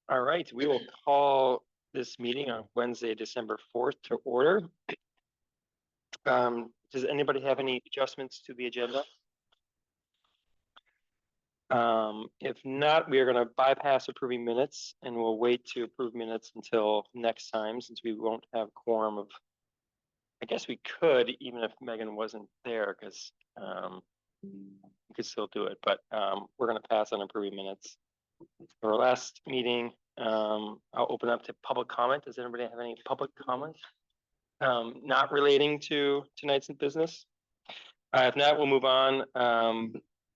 All right, we will call this meeting on Wednesday, December 4th to order. Does anybody have any adjustments to the agenda? If not, we are going to bypass approving minutes and we'll wait to approve minutes until next time since we won't have quorum of, I guess we could even if Megan wasn't there because we could still do it, but we're going to pass on approving minutes. For our last meeting, I'll open up to public comment. Does anybody have any public comments? Not relating to tonight's business? If not, we'll move on.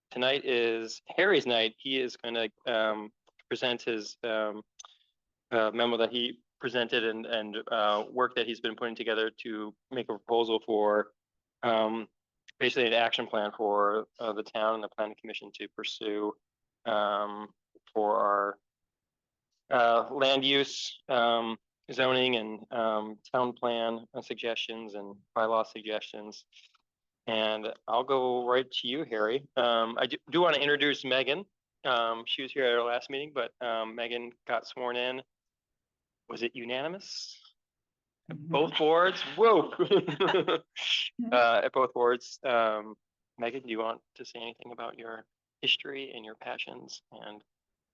Tonight is Harry's night. He is going to present his memo that he presented and work that he's been putting together to make a proposal for basically an action plan for the town and the planning commission to pursue for our land use, zoning and town plan suggestions and bylaw suggestions. And I'll go right to you, Harry. I do want to introduce Megan. She was here at our last meeting, but Megan got sworn in. Was it unanimous? Both boards? Whoa! At both boards. Megan, do you want to say anything about your history and your passions and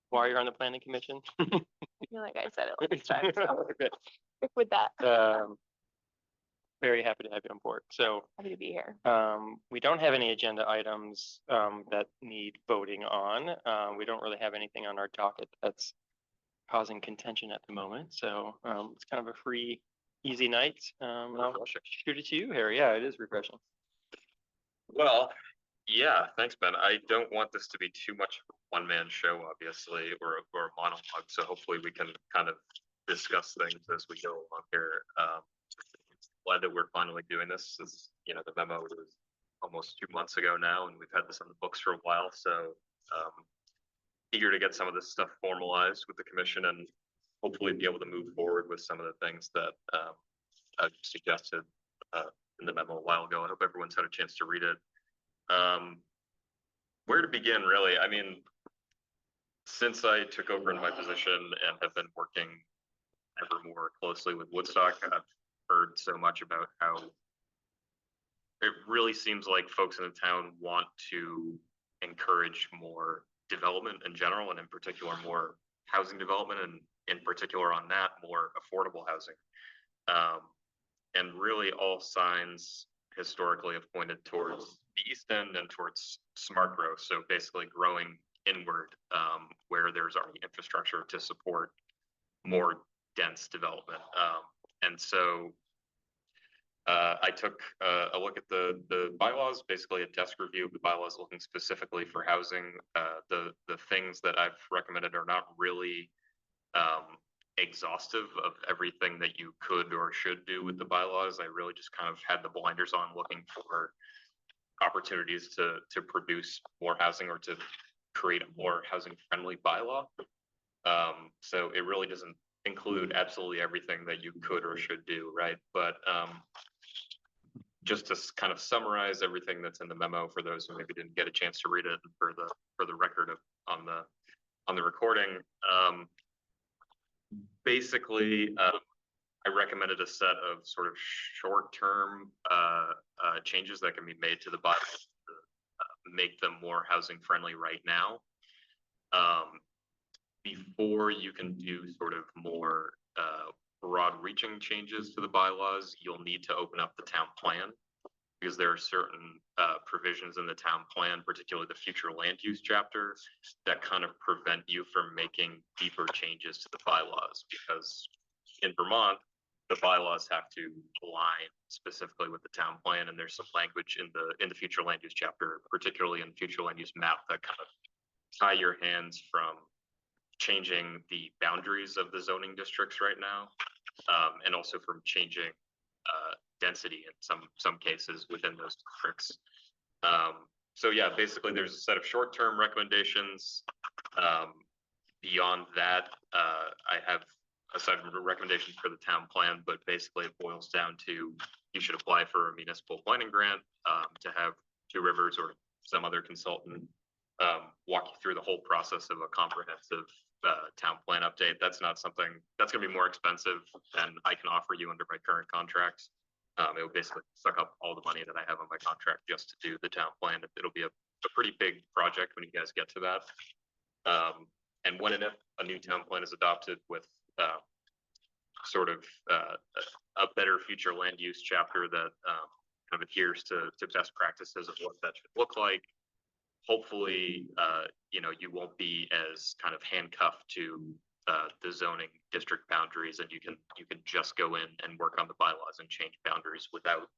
why you're on the planning commission? I feel like I said it last time, so stick with that. Very happy to have you on board. So happy to be here. We don't have any agenda items that need voting on. We don't really have anything on our docket that's causing contention at the moment. So it's kind of a free, easy night. I'll shoot it to you, Harry. Yeah, it is refreshing. Well, yeah, thanks, Ben. I don't want this to be too much of a one-man show, obviously, or a monologue. So hopefully we can kind of discuss things as we go along here. Glad that we're finally doing this. As you know, the memo was almost 2 months ago now, and we've had this on the books for a while. So eager to get some of this stuff formalized with the commission and hopefully be able to move forward with some of the things that I've suggested in the memo a while ago. I hope everyone's had a chance to read it. Where to begin, really? I mean, since I took over in my position and have been working ever more closely with Woodstock, I've heard so much about how it really seems like folks in the town want to encourage more development in general, and in particular more housing development, and in particular on that, more affordable housing. And really all signs historically have pointed towards the East End and towards smart growth. So basically growing inward where there's already infrastructure to support more dense development. And so I took a look at the bylaws, basically a desk review of the bylaws looking specifically for housing. The things that I've recommended are not really exhaustive of everything that you could or should do with the bylaws. I really just kind of had the blinders on looking for opportunities to produce more housing or to create a more housing friendly bylaw. So it really doesn't include absolutely everything that you could or should do, right? But just to kind of summarize everything that's in the memo for those who maybe didn't get a chance to read it, and for the record of on the recording, basically I recommended a set of sort of short-term changes that can be made to the bylaws to make them more housing friendly right now. Before you can do sort of more broad-reaching changes to the bylaws, you'll need to open up the town plan, because there are certain provisions in the town plan, particularly the future land use chapter, that kind of prevent you from making deeper changes to the bylaws. Because in Vermont, the bylaws have to align specifically with the town plan, and there's some language in the future land use chapter, particularly in the future land use map, that kind of tie your hands from changing the boundaries of the zoning districts right now, and also from changing density in some cases within those districts. So yeah, basically there's a set of short-term recommendations. Beyond that, I have aside from recommendations for the town plan, but basically it boils down to you should apply for a municipal planning grant to have Two Rivers or some other consultant walk you through the whole process of a comprehensive town plan update. That's not something that's going to be more expensive than I can offer you under my current contracts. It would basically suck up all the money that I have on my contract just to do the town plan. It'll be a pretty big project when you guys get to that. And when and if a new town plan is adopted with sort of a better future land use chapter that kind of adheres to best practices of what that should look like. Hopefully, you know, you won't be as kind of handcuffed to the zoning district boundaries, and you can just go in and work on the bylaws and change boundaries without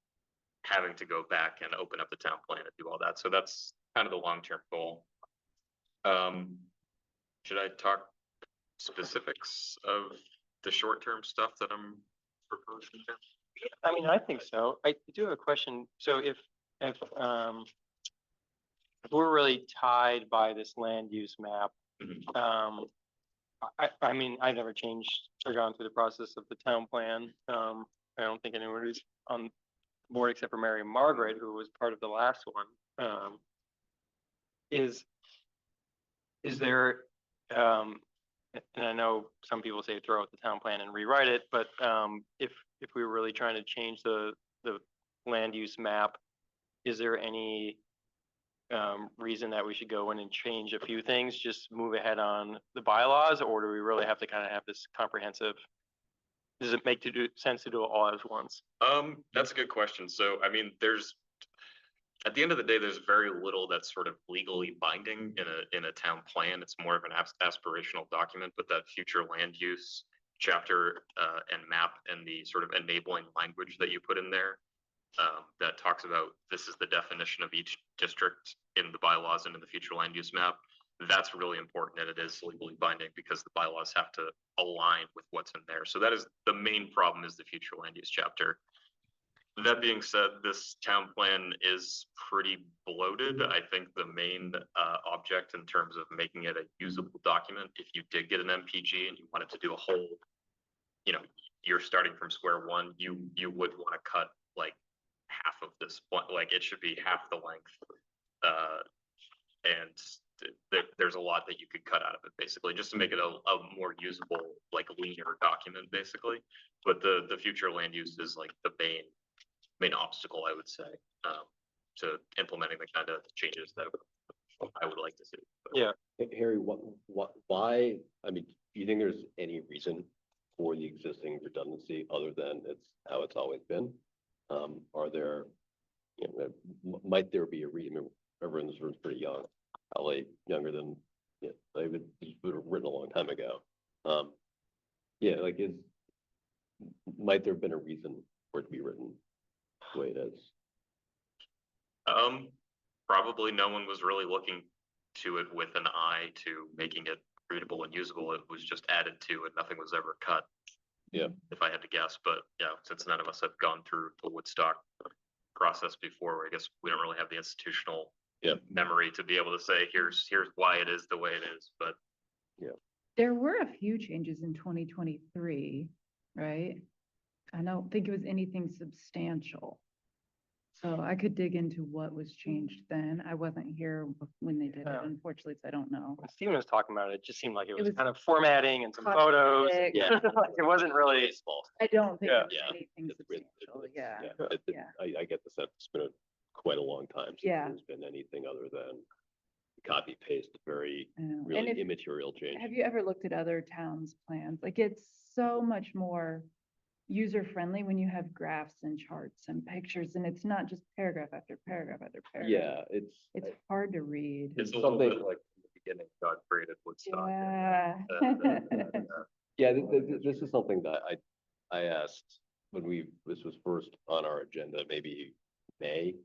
having to go back and open up the town plan and do all that. So that's kind of the long-term goal. Should I talk specifics of the short-term stuff that I'm proposing? I mean, I think so. I do have a question. So if we're really tied by this land use map, Mhm. I mean, I've never changed or gone through the process of the town plan. I don't think anyone who's on board except for Mary and Margaret, who was part of the last one. Is there, and I know some people say throw out the town plan and rewrite it, but if we were really trying to change the land use map, is there any reason that we should go in and change a few things, just move ahead on the bylaws, or do we really have to kind of have this comprehensive? Does it make sense to do it all at once? That's a good question. So, I mean, at the end of the day, there's very little that's sort of legally binding in a town plan. It's more of an aspirational document, but that future land use chapter and map and the sort of enabling language that you put in there that talks about this is the definition of each district in the bylaws and in the future land use map. That's really important, and it is legally binding because the bylaws have to align with what's in there. So that is the main problem, is the future land use chapter. That being said, this town plan is pretty bloated. I think the main object in terms of making it a usable document, if you did get an MPG and you wanted to do a whole, you know, you're starting from square one, you would want to cut like half of this, like it should be half the length. And there's a lot that you could cut out of it, basically, just to make it a more usable, like linear document, basically. But the future land use is like the main obstacle, I would say, to implementing the kind of changes that I would like to see. But, Yeah. Harry, why, I mean, do you think there's any reason for the existing redundancy other than it's how it's always been? Are there, you know, might there be a reason? Everyone in this room is pretty young, probably younger than, you know, they would have written a long time ago. Yeah, like might there have been a reason for it to be written the way it is? Probably no one was really looking to it with an eye to making it readable and usable. It was just added to, and nothing was ever cut. Yeah. If I had to guess, but yeah, since none of us have gone through the Woodstock process before, I guess we don't really have the institutional memory to be able to say, here's why it is the way it is. But there were a few changes in 2023, right? I don't think it was anything substantial. So I could dig into what was changed then. I wasn't here when they did it, Yeah. unfortunately, so I don't know. When Steven was talking about it, it just seemed like it was was kind of formatting and some photos. cosmetic. Yeah. Like, it wasn't really. Baseball. I don't think Yeah. it was anything substantial, yeah. I get the sense it's been quite a long time since Yeah. there's been anything other than copy paste, very I know. And really if- immaterial change. Have you ever looked at other towns' plans? Like, it's so much more user-friendly when you have graphs and charts and pictures, and it's not just paragraph after paragraph after paragraph. Yeah, It's hard to read. it's a Something- little bit like in the beginning, God created Woodstock. Yeah. yeah, this is something that I asked when this was first on our agenda, maybe May.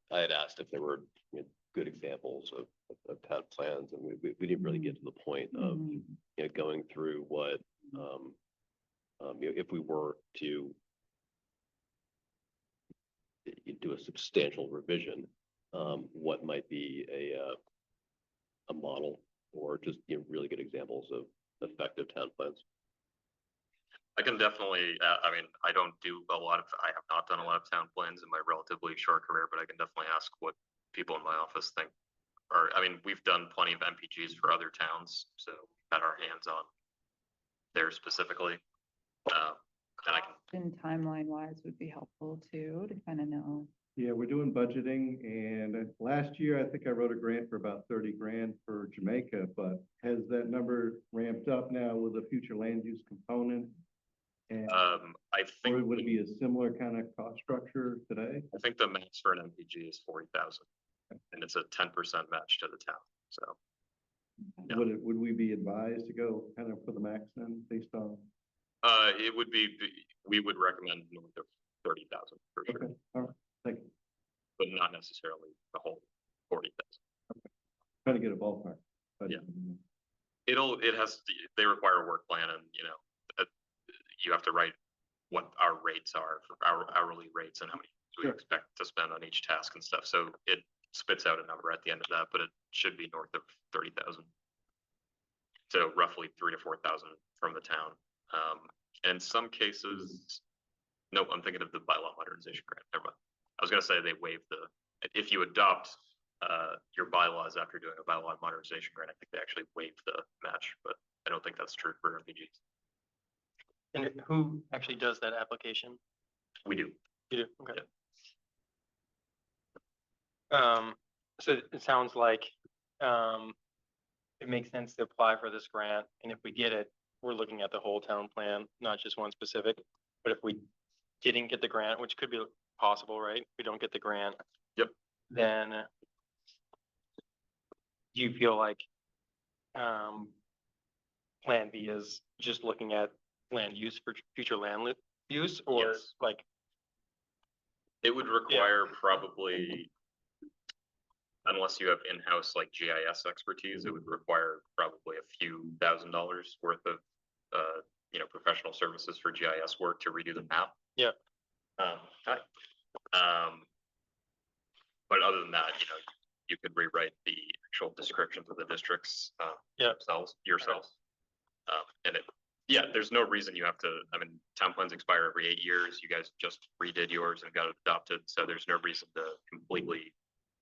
I had asked if there were, you know, good examples of town plans, and we didn't really get to the point of, Mhm. you know, going through what, you know, if we were to do a substantial revision, what might be a model or just, you know, really good examples of effective town plans. I can definitely, I mean, I have not done a lot of town plans in my relatively short career, but I can definitely ask what people in my office think, or, I mean, we've done plenty of MPGs for other towns, so we've had our hands on there specifically. And I can, And timeline wise would be helpful too, to kind of know. Yeah, we're doing budgeting, and last year, I think I wrote a grant for about 30 grand for Jamaica, but has that number ramped up now with a future land use component? And I or think, would it be a similar kind of cost structure today? I think the max for an MPG is 40,000, and it's a 10% match to the town, so. Yeah. Would we be advised to go kind of for the max then, based on? It would be, we would recommend north of 30,000 for sure, Okay, all right, thank you. but not necessarily the whole 40,000. Trying to get a ballpark. But Yeah. It has, they require a work plan, and, you know, you have to write what our rates are for our hourly rates and how many we Sure. expect to spend on each task and stuff. So it spits out a number at the end of that, but it should be north of 30,000. So roughly 3,000 to 4,000 from the town. In some cases, no, I'm thinking of the bylaw modernization grant. Never mind. I was gonna say they waive if you adopt your bylaws after doing a bylaw modernization grant, I think they actually waive the match, but I don't think that's true for RPGs. And who actually does that application? We do. You do, okay. So it sounds like, it makes sense to apply for this grant, and if we get it, we're looking at the whole town plan, not just one specific. But if we didn't get the grant, which could be possible, right? If we don't get the grant. Yep. Then do you feel like, Plan B is just looking at land use for future use, or Yes. like, It would require probably, unless you have in-house like GIS expertise, it would require probably a few $1,000s worth of, you know, professional services for GIS work to redo the map. Yeah. Hi. But other than that, you know, you could rewrite the actual descriptions of the districts, Yeah. yourselves. And yeah, there's no reason you have to, I mean, town plans expire every 8 years. You guys just redid yours and got it adopted, so there's no reason to completely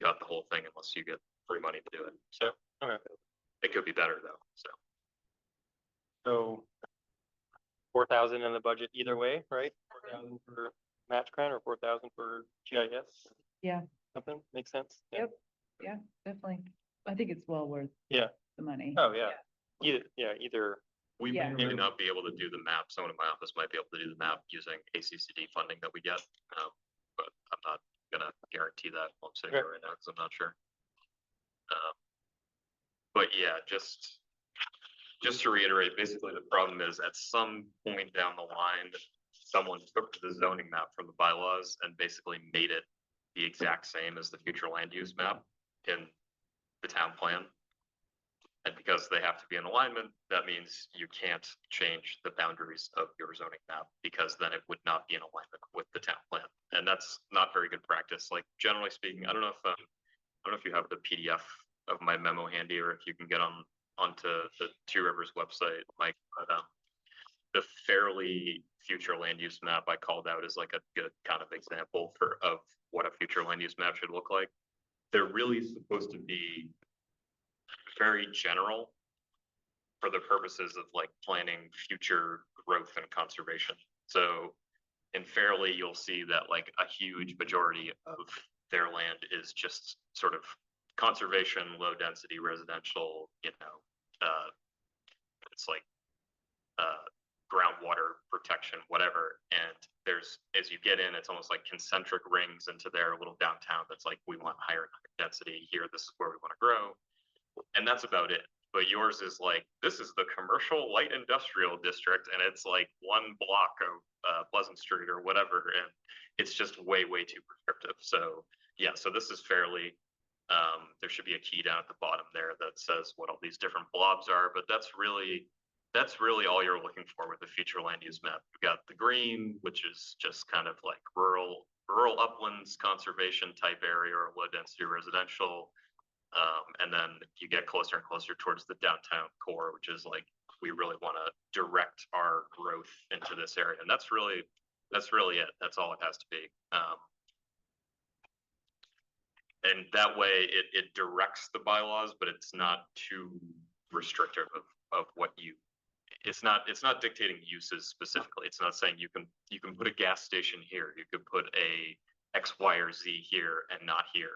gut the whole thing unless you get free money to do it. So, okay. it could be better though, so. So 4,000 in the budget either way, right? 4,000 for match grant or 4,000 for GIS? Yeah. Something makes sense? Yeah. Yep. Yeah, definitely. I think it's well worth. Yeah. The money. Oh, yeah. Either, We Yeah. may or may not be able to do the map. Someone in my office might be able to do the map using ACCD funding that we get. But I'm not gonna guarantee that while I'm sitting here right now, because I'm not sure. But yeah, just to reiterate, basically the problem is at some point down the line, someone took the zoning map from the bylaws and basically made it the exact same as the future land use map in the town plan. And because they have to be in alignment, that means you can't change the boundaries of your zoning map, because then it would not be in alignment with the town plan. And that's not very good practice. Like, generally speaking, I don't know if you have the PDF of my memo handy, or if you can get onto the Two Rivers website, Mike, but the Fairly future land use map I called out is like a good kind of example of what a future land use map should look like. They're really supposed to be very general for the purposes of like planning future growth and conservation. So in Fairly, you'll see that like a huge majority of their land is just sort of conservation, low density residential, you know, it's like groundwater protection, whatever. And there's, as you get in, it's almost like concentric rings into their little downtown that's like, we want higher density here, this is where we want to grow. And that's about it. But yours is like, this is the commercial light industrial district, and it's like one block of Pleasant Street or whatever, and it's just way too prescriptive. So yeah, so this is Fairly. There should be a key down at the bottom there that says what all these different blobs are, but that's really all you're looking for with the future land use map. You've got the green, which is just kind of like rural uplands conservation type area or low density residential. And then you get closer and closer towards the downtown core, which is like, we really want to direct our growth into this area. And that's really it. That's all it has to be. And that way it directs the bylaws, but it's not too restrictive of what it's not dictating uses specifically. It's not saying you can put a gas station here, you could put a X, Y, or Z here and not here.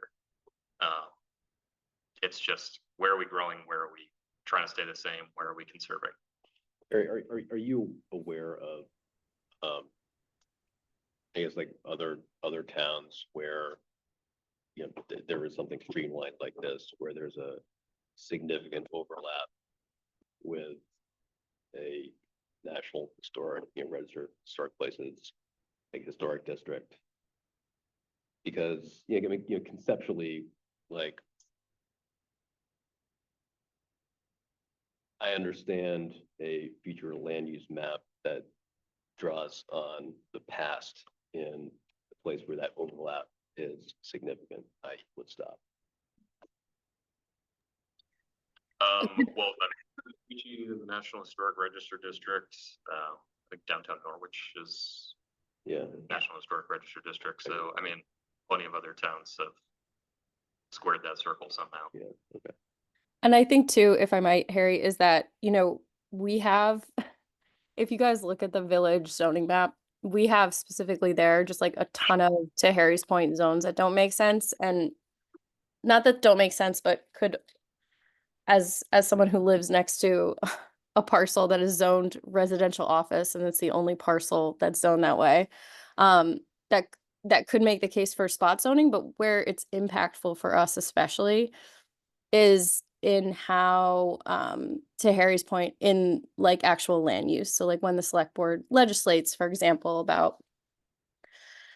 It's just, where are we growing? Where are we trying to stay the same? Where are we conserving? Are you aware of, I guess like other towns where, you know, there is something streamlined like this, where there's a significant overlap with a national historic, you know, registered historic places, like historic district? Because, I mean, conceptually, like, I understand a future land use map that draws on the past in a place where that overlap is significant, i.e. Woodstock. Well, I mean, the National Historic Register District, I think downtown Norwich is Yeah. National Historic Register District. So, I mean, plenty of other towns have squared that circle somehow. Yeah, okay. And I think too, if I might, Harry, is that, we have, if you guys look at the village zoning map, we have specifically there just like a ton of, to Harry's point, zones that don't make sense. And not that don't make sense, but could, as someone who lives next to a parcel that is zoned residential office, and it's the only parcel that's zoned that way, that that could make the case for spot zoning, but where it's impactful for us especially is in how, to Harry's point, in like actual land use. So like when the select board legislates, for example, about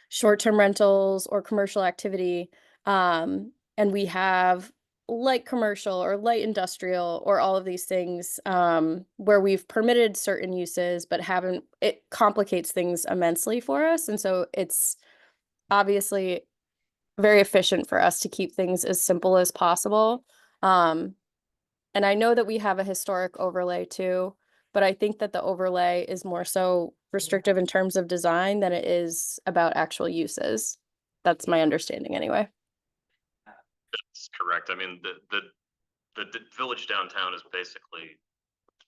short-term rentals or commercial activity, and we have light commercial or light industrial or all of these things, where we've permitted certain uses but haven't, it complicates things immensely for us. And so it's obviously very efficient for us to keep things as simple as possible. And I know that we have a historic overlay too, but I think that the overlay is more so restrictive in terms of design than it is about actual uses. That's my understanding anyway. That's correct. I mean, the village downtown is basically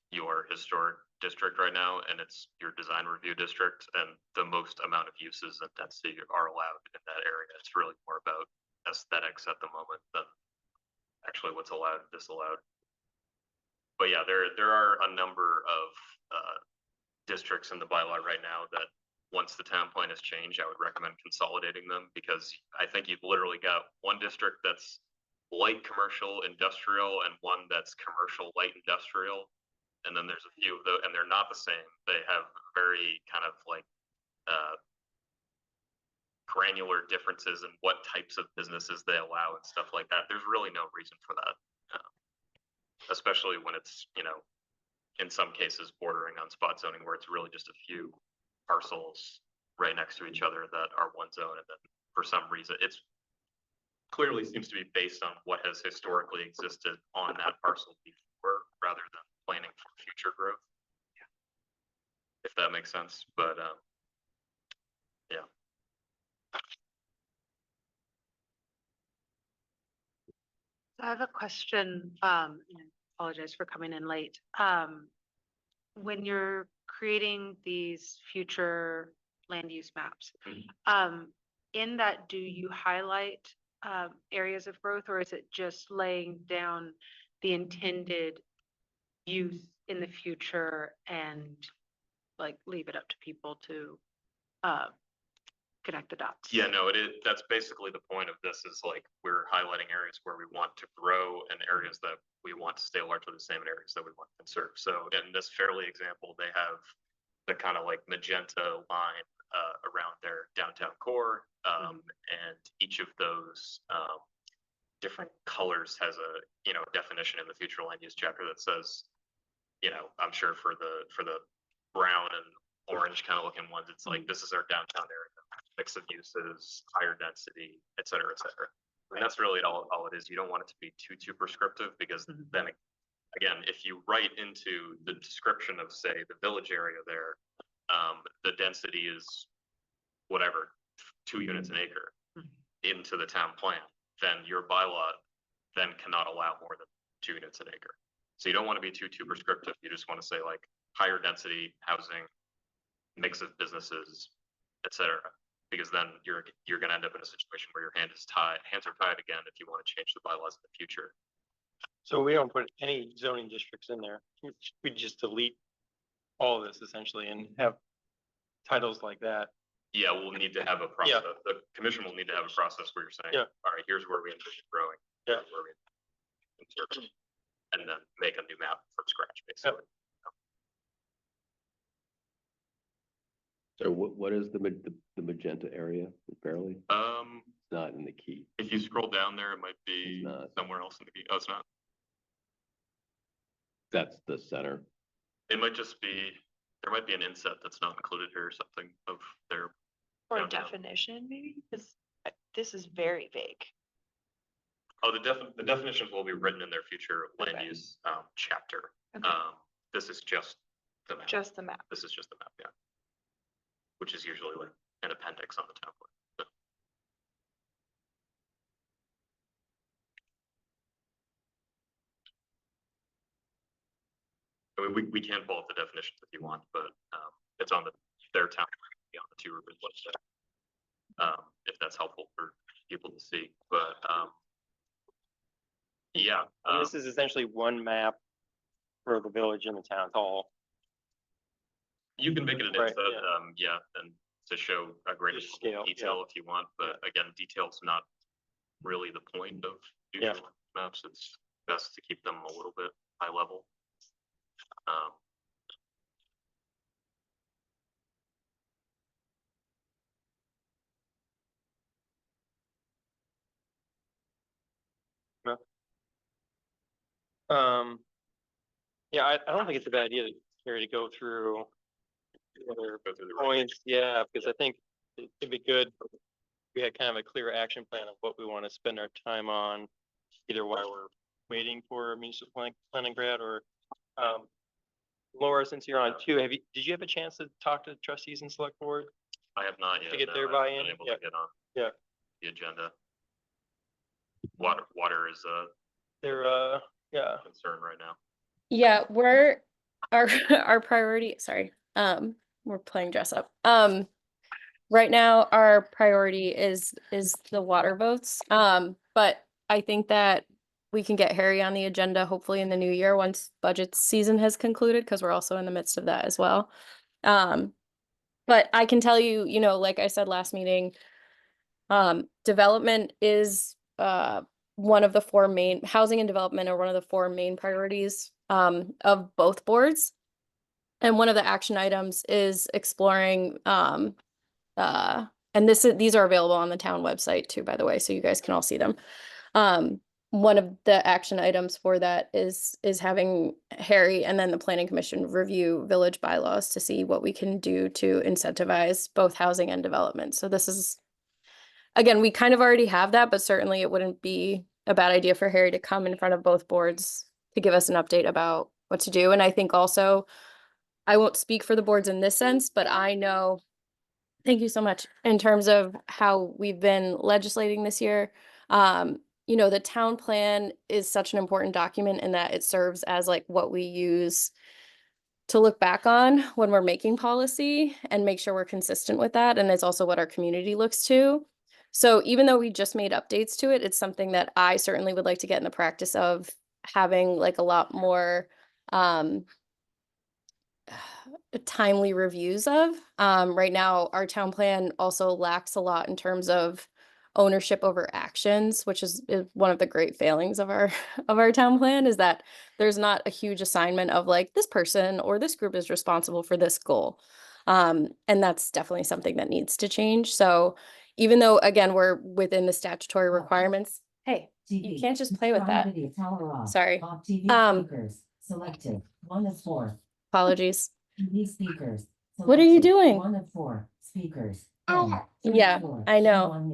your historic district right now, and it's your design review district, and the most amount of uses and density are allowed in that area. It's really more about aesthetics at the moment than actually what's allowed and disallowed. But yeah, there are a number of districts in the bylaw right now that once the town plan is changed, I would recommend consolidating them, because I think you've literally got one district that's light commercial industrial and one that's commercial light industrial. And then there's a few of those, and they're not the same. They have very kind of like granular differences in what types of businesses they allow and stuff like that. There's really no reason for that. Especially when it's, in some cases bordering on spot zoning, where it's really just a few parcels right next to each other that are one zone, and then for some reason it's clearly seems to be based on what has historically existed on that parcel before, rather than planning for future growth. If that makes sense. But yeah. I have a question, and I apologize for coming in late. When you're creating these future land use maps, in that, do you highlight areas of growth, or is it just laying down the intended use in the future and like leave it up to people to connect the dots? Yeah, no, that's basically the point of this, is like we're highlighting areas where we want to grow and areas that we want to stay largely the same, and areas that we want to conserve. So in this Fairleigh example, they have the kind of like magenta line around their downtown core, and each of those different colors has a definition in the future land use chapter that says, I'm sure for the brown and orange kind of looking ones, it's like, this is our downtown area, mix of uses, higher density, et cetera, et cetera. And that's really all it is. You don't want it to be too prescriptive, because then again, if you write into the description of, say, the village area there, the density is whatever, 2 units an acre into the town plan. then your bylaw then cannot allow more than 2 units an acre. So you don't want to be too prescriptive. You just want to say like higher density housing, mix of businesses, et cetera. Because then you're going to end up in a situation where your hands are tied again if you want to change the bylaws in the future. So we don't put any zoning districts in there. We just delete all of this essentially and have titles like that. Yeah, we'll need to have a process. The commission will need to have a process where you're saying, Yeah. all right, here's where we envision growing. Yeah. Here's where we insert, and then make a new map from scratch, basically. So what is the magenta area, barely? It's not in the key. If you scroll down there, it might be It's not. somewhere else in the, oh, it's not. That's the center. It might just be, there might be an inset that's not included here or something of their. Or a downtown. definition, maybe, because this is very vague. Oh, the definitions will be written in their future land Okay. use chapter. Okay. This is just the map. Just the map. This is just the map, yeah. Which is usually like an appendix on the town plan. So, I mean, we can pull up the definitions if you want, but it's on their town, plan, on the Two Rivers website. If that's helpful for people to see, but yeah. And this is essentially one map for the village and the town hall. You can make it an Right, inset, yeah, and to show a greater Just scale, detail if you want, but again, detail's not really the point of Yeah. future maps. It's best to keep them a little bit high level. Yeah, I don't think it's a bad idea, Carrie, to go through the other Go through the points, yeah, because I think it'd be good. if We had kind of a clear action plan of what we want to spend our time on, either while we're waiting for a municipal planning grad or, Laura, since you're on too, did you have a chance to talk to trustees and select board? I have not yet. get no, their I haven't buy-in? been able Yeah. to get on. Yeah. The agenda. Water is a They're, yeah, concern right now. Yeah, our our priority, sorry, we're playing dress up. Right now, our priority is the water votes. But I think that we can get Harry on the agenda hopefully in the new year once budget season has concluded, because we're also in the midst of that as well. But I can tell you, like I said last meeting, development is one of the four main, housing and development are one of the four main priorities of both boards. And one of the action items is exploring and these are available on the town website too, by the way, so you guys can all see them. One of the action items for that is having Harry and then the planning commission review village bylaws to see what we can do to incentivize both housing and development. So this is, again, we kind of already have that, but certainly it wouldn't be a bad idea for Harry to come in front of both boards to give us an update about what to do. And I think also, I won't speak for the boards in this sense, but I know, thank you so much, in terms of how we've been legislating this year. The town plan is such an important document in that it serves as like what we use to look back on when we're making policy and make sure we're consistent with that. And it's also what our community looks to. So even though we just made updates to it, it's something that I certainly would like to get in the practice of having like a lot more timely reviews of. Right now, our town plan also lacks a lot in terms of ownership over actions, which is one of the great failings of our town plan, is that there's not a huge assignment of like this person or this group is responsible for this goal. And that's definitely something that needs to change. So even though, again, we're within the statutory requirements, hey, you can't just play with that. Sorry. Selected, 1 of 4. Apologies. TV speakers. What are you selected, doing? 1 of 4 speakers. Yeah, I know.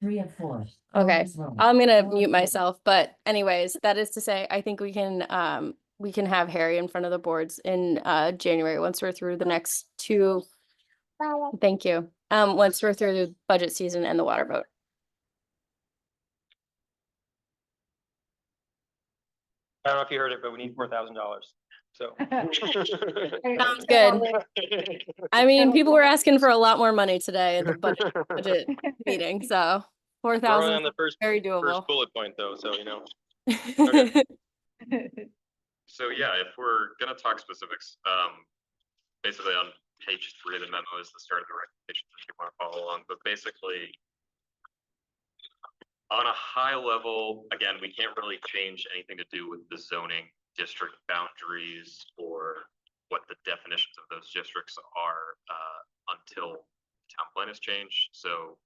3 of 4. Okay, Bonus roll. I'm gonna Four mute of 4. myself, but anyways, that is to say, I think we can have Harry in front of the boards in January once we're through the next two. Thank you. Once we're through the budget season and the water vote. I don't know if you heard it, but we need $4,000. So. Sounds good. I mean, people were asking for a lot more money today at the budget meeting, so We're only 4,000 on the very first doable. bullet point though, so you know. So yeah, if we're gonna talk specifics, basically on page 3 of the memo is the start of the recommendations if you want to follow along, but basically on a high level, again, we can't really change anything to do with the zoning district boundaries or what the definitions of those districts are until town plan is changed. So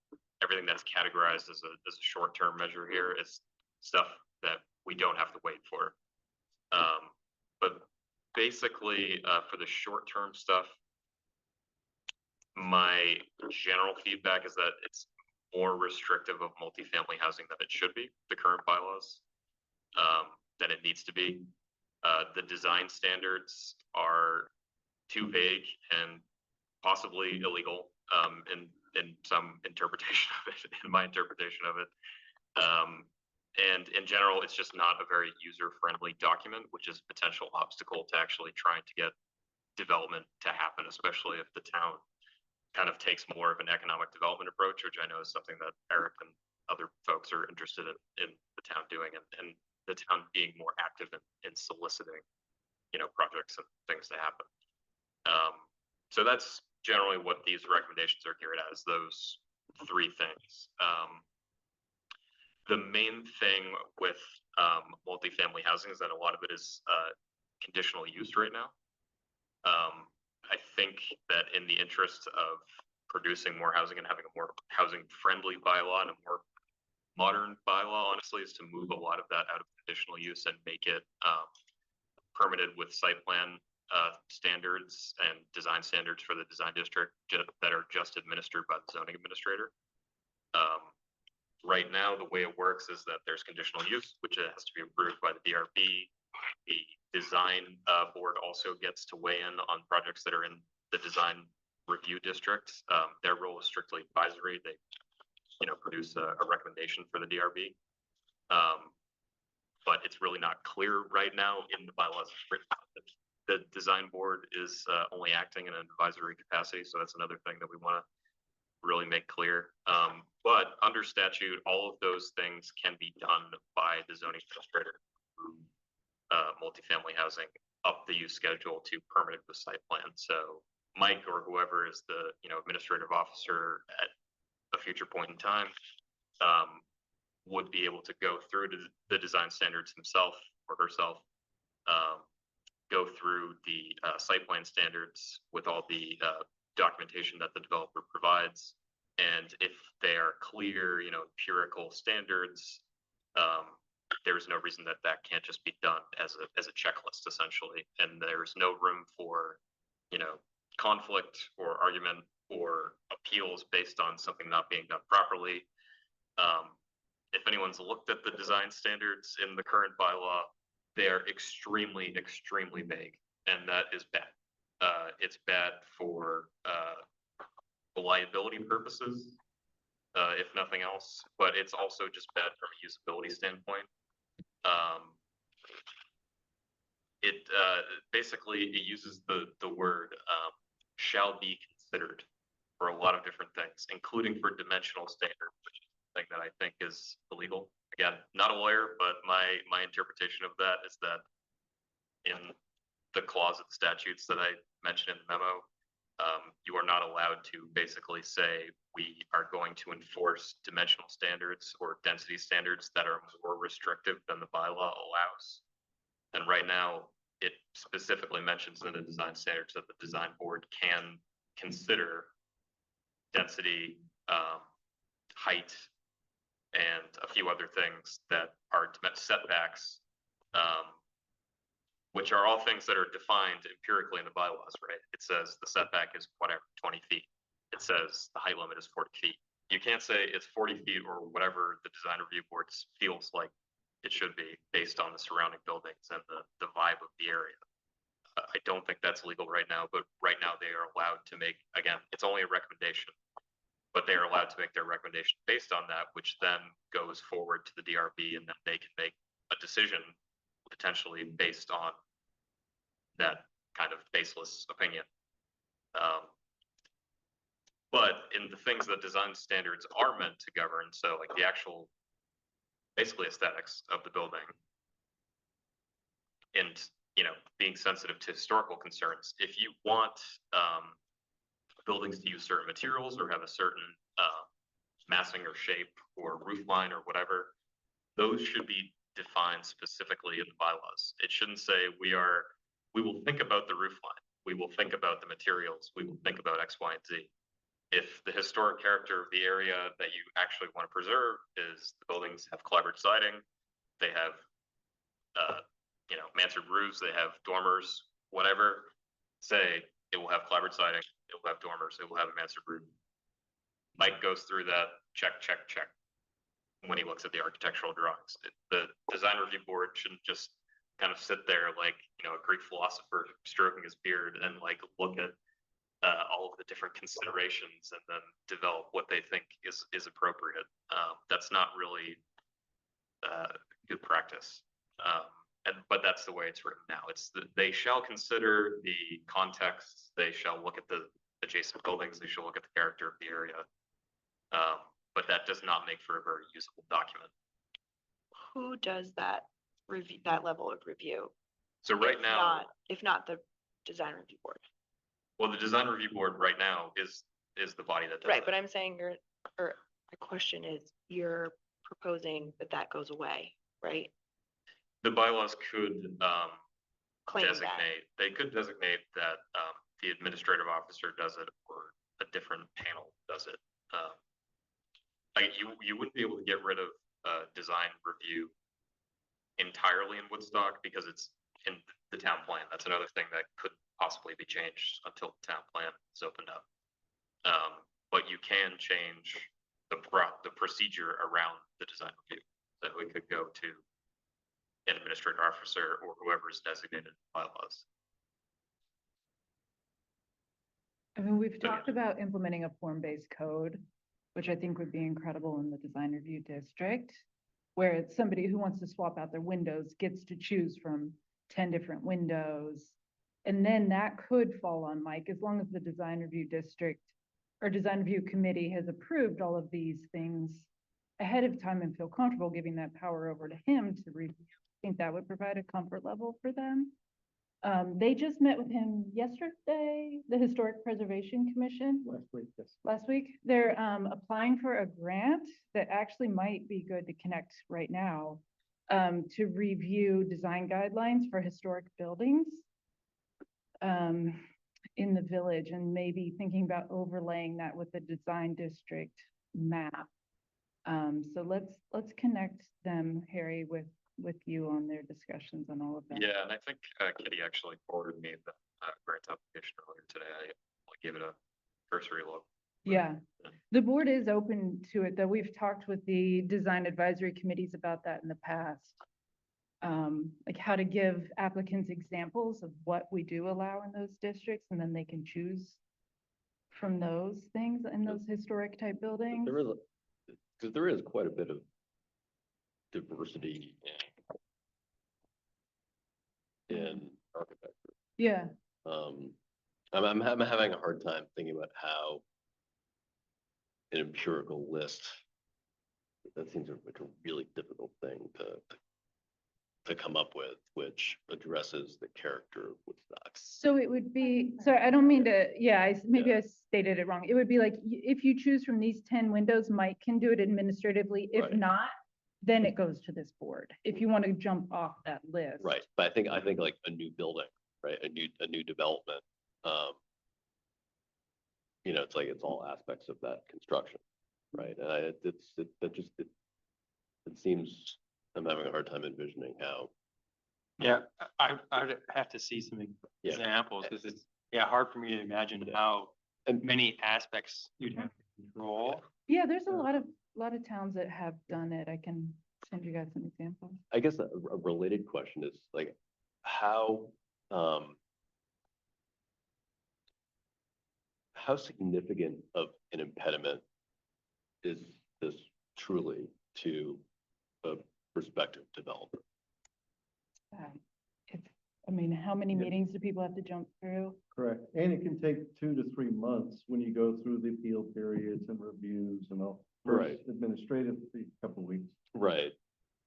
everything that's categorized as a short-term measure here is stuff that we don't have to wait for. But basically, for the short-term stuff, my general feedback is that it's more restrictive of multifamily housing than it should be, the current bylaws, than it needs to be. The design standards are too vague and possibly illegal in some interpretation of it, in my interpretation of it. And in general, it's just not a very user-friendly document, which is a potential obstacle to actually trying to get development to happen, especially if the town kind of takes more of an economic development approach, which I know is something that Eric and other folks are interested in the town doing, and the town being more active in soliciting, projects and things to happen. So that's generally what these recommendations are geared at, is those 3 things. The main thing with multifamily housing is that a lot of it is conditional use right now. I think that in the interest of producing more housing and having a more housing friendly bylaw and a more modern bylaw, honestly, is to move a lot of that out of conditional use and make it permitted with site plan standards and design standards for the design district that are just administered by the zoning administrator. Right now, the way it works is that there's conditional use, which has to be approved by the DRB. The design board also gets to weigh in on projects that are in the design review district. Their role is strictly advisory. They, produce a recommendation for the DRB. But it's really not clear right now in the bylaws. The design board is only acting in an advisory capacity, so that's another thing that we want to really make clear. But under statute, all of those things can be done by the zoning administrator through multifamily housing up the use schedule to permanent with site plan. So Mike or whoever is the administrative officer at a future point in time would be able to go through to the design standards himself or herself, go through the site plan standards with all the documentation that the developer provides. And if they are clear, empirical standards, there's no reason that can't just be done as a checklist, essentially. And there's no room for, conflict or argument or appeals based on something not being done properly. If anyone's looked at the design standards in the current bylaw, they are extremely, extremely vague, and that is bad. It's bad for liability purposes, if nothing else, but it's also just bad from a usability standpoint. It basically it uses the word shall be considered for a lot of different things, including for dimensional standards, which is something that I think is illegal. Again, not a lawyer, but my interpretation of that is that in the clause of the statutes that I mentioned in the memo, you are not allowed to basically say we are going to enforce dimensional standards or density standards that are more restrictive than the bylaw allows. And right now, it specifically mentions in the design standards that the design board can consider density, height, and a few other things that are setbacks, which are all things that are defined empirically in the bylaws, right? It says the setback is whatever, 20 feet. It says the height limit is 40 feet. You can't say it's 40 feet or whatever the design review board feels like it should be based on the surrounding buildings and the vibe of the area. I don't think that's legal right now, but right now they are allowed to make, again, it's only a recommendation, but they are allowed to make their recommendation based on that, which then goes forward to the DRB, and then they can make a decision potentially based on that kind of baseless opinion. But in the things that design standards are meant to govern, so like the actual, basically aesthetics of the building, and, you know, being sensitive to historical concerns, if you want buildings to use certain materials or have a certain massing or shape or roof line or whatever, those should be defined specifically in the bylaws. It shouldn't say we will think about the roof line, we will think about the materials, we will think about X, Y, and Z. If the historic character of the area that you actually want to preserve is the buildings have clapboard siding, they have, you know, mansard roofs, they have dormers, whatever, say it will have clapboard siding, it will have dormers, it will have a mansard roof. Mike goes through that, check, check, check, when he looks at the architectural drawings. The design review board shouldn't just kind of sit there like, you know, a Greek philosopher stroking his beard and like look at all of the different considerations and then develop what they think is appropriate. That's not really good practice. But that's the way it's written now. They shall consider the context, they shall look at the adjacent buildings, they shall look at the character of the area. But that does not make for a very usable document. Who does that review, that level of review? So right If now, not- If not the design review board? well, the design review board right now is the body that does Right, it. but I'm saying or my question is, you're proposing that that goes away, right? The bylaws could Claim that. designate, they could designate that the administrative officer does it or a different panel does it. Like you wouldn't be able to get rid of design review entirely in Woodstock because it's in the town plan. That's another thing that could possibly be changed until the town plan is opened up. But you can change the procedure around the design review. That we could go to an administrative officer or whoever is designated in bylaws. I mean, we've So, yeah. talked about implementing a form-based code, which I think would be incredible in the design review district, where it's somebody who wants to swap out their windows gets to choose from 10 different windows. And then that could fall on Mike, as long as the design review district or design review committee has approved all of these things ahead of time and feel comfortable giving that power over to him to review. I think that would provide a comfort level for them. They just met with him yesterday, the Historic Preservation Commission. Last week, they're applying for a grant that actually might be good to connect right now to review design guidelines for historic buildings in the village, and maybe thinking about overlaying that with the design district map. So let's connect them, Harry, with you on their discussions on all of that. Yeah, and I think Kitty actually forwarded me the grant application earlier today. I gave it a cursory look. Yeah, the board is open to it, though. We've talked with the design advisory committees about that in the past. Like how to give applicants examples of what we do allow in those districts, and then they can choose from those things in those historic type buildings. Because there is quite a bit of diversity in architecture. Yeah, I'm having a hard time thinking about how an empirical list, that seems like a really difficult thing to come up with, which addresses the character of Woodstock. so it would be, sorry, I don't mean to, yeah, maybe I stated it wrong. It would be like, if you choose from these 10 windows, Mike can do it administratively. If Right. not, then it goes to this board, if you want to jump off that list. Right, but I think like a new building, right, a new development, you know, it's like, it's all aspects of that construction, right? And it seems, I'm having a hard time envisioning how. Yeah, I'd have to see some Yeah. examples, because it's, hard for me to imagine how many aspects you'd have to control. Yeah, there's a lot of towns that have done it. I can send you guys some examples. I guess a related question is like, how significant of an impediment is this truly to a prospective developer? It's, I mean, how many Yeah. meetings do people have to jump through? Correct. And it can take 2 to 3 months when you go through the appeal periods and reviews and all. Right. First administrative, a couple weeks. Right.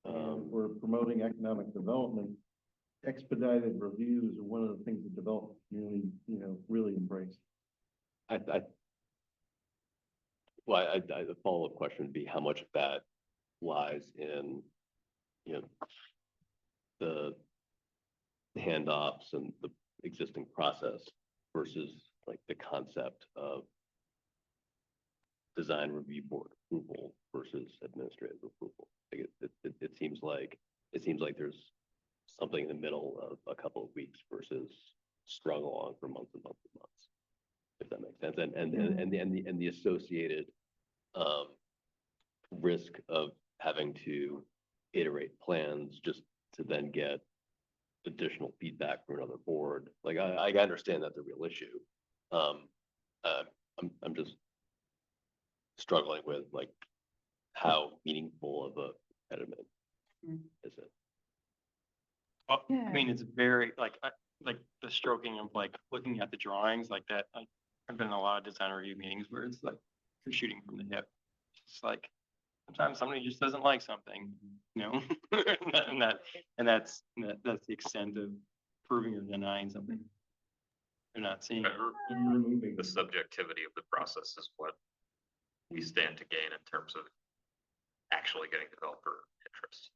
If we're promoting economic development, expedited reviews are one of the things the development community, really embrace. The follow-up question would be how much of that lies in, the handoffs and the existing process versus like the concept of design review board approval versus administrative approval. Like it seems like there's something in the middle of a couple of weeks versus strung along for months and months and months, if that makes sense. And the associated risk of having to iterate plans just to then get additional feedback from another board. Like I understand that's a real issue. I'm just struggling with like how meaningful of a impediment is it? Well, Yeah. I mean, it's very, like the stroking of like looking at the drawings like that. Like, I've been in a lot of design review meetings where it's like you're shooting from the hip. It's like sometimes somebody just doesn't like something, and that's the extent of proving or denying something. They're not seeing it. Removing The subjectivity of the process is what we stand to gain in terms of actually getting developer interest.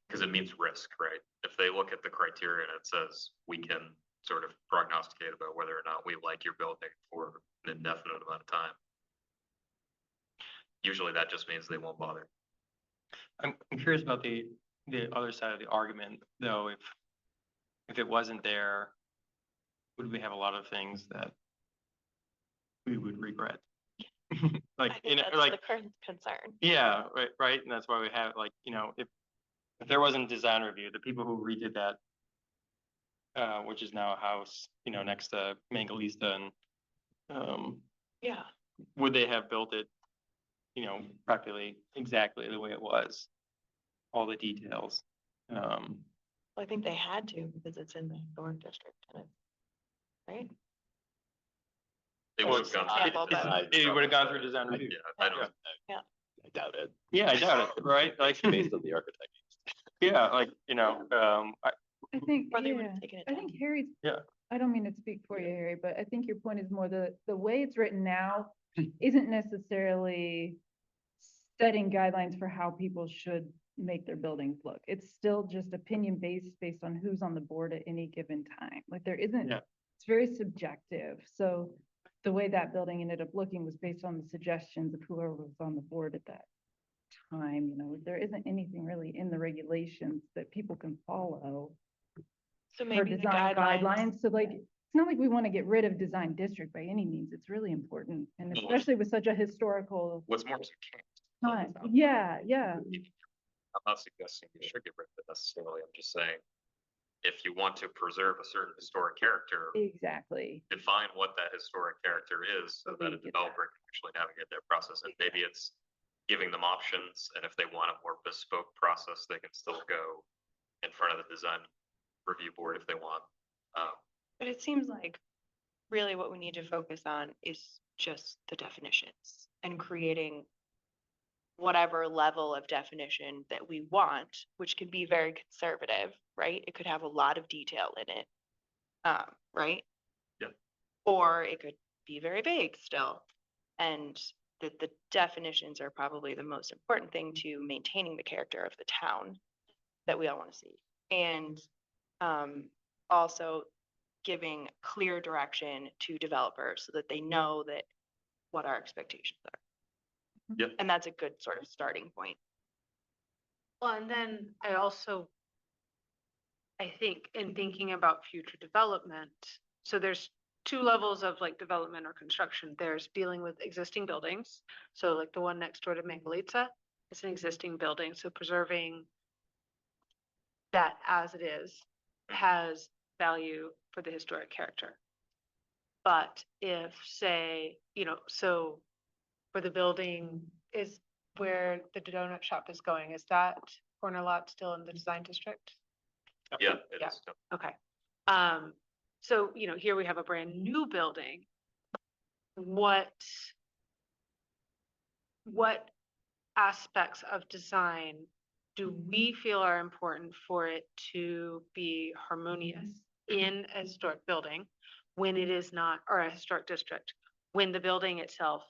Because it means risk, right? If they look at the criteria and it says we can sort of prognosticate about whether or not we like your building for an indefinite amount of time, usually that just means they won't bother. I'm curious about the other side of the argument, though. If it wasn't there, would we have a lot of things that we would regret? Like, I think that's like, the current concern. yeah, right. And that's why we have like, if there wasn't design review, the people who redid that, which is now a house, next to Mangalista and, Yeah. would they have built it, practically exactly the way it was? All the details. Well, I think they had to because it's in the historic district, and right? They Or would have gone through. example, the but- design It would have gone process. through design review. Yeah, I don't, I doubt it. Yeah, I doubt it, right? Like, Based on the architect. yeah, like, I think, Or they would yeah, have taken it I down. think Harry's. Yeah. I don't mean to speak for you, Harry, but I think your point is more the way it's written now isn't necessarily setting guidelines for how people should make their buildings look. It's still just opinion based on who's on the board at any given time. Like there isn't, Yeah. it's very subjective. So the way that building ended up looking was based on the suggestions of whoever was on the board at that time. There isn't anything really in the regulations that people can follow So for maybe the design guidelines. guidelines. So like, it's not like we want to get rid of design district by any means. It's really important. And No, especially with such a historical what's more is you can't. time. Yeah, yeah. I'm not suggesting you should get rid of it necessarily. I'm just saying, if you want to preserve a certain historic character, Exactly. define what that historic character is so that a Get that. developer can actually navigate that process. And maybe it's giving them options, and if they want a more bespoke process, they can still go in front of the design review board if they want. But it seems like really what we need to focus on is just the definitions and creating whatever level of definition that we want, which could be very conservative, right? It could have a lot of detail in it. Right? Yeah. Or it could be very vague still. And the definitions are probably the most important thing to maintaining the character of the town that we all want to see. And also giving clear direction to developers so that they know that what our expectations are. Yep. And that's a good sort of starting point. Well, and then I think in thinking about future development, so there's 2 levels of like development or construction. There's dealing with existing buildings. So like the one next door to Mangalitsa, it's an existing building, so preserving that as it is has value for the historic character. But if, say, so for the building is where the donut shop is going, is that corner lot still in the design district? Yeah, it Yeah. is. Okay. So, you know, here we have a brand new building. What aspects of design do we feel are important for it to be harmonious in a historic building when it is not, or a historic district, when the building itself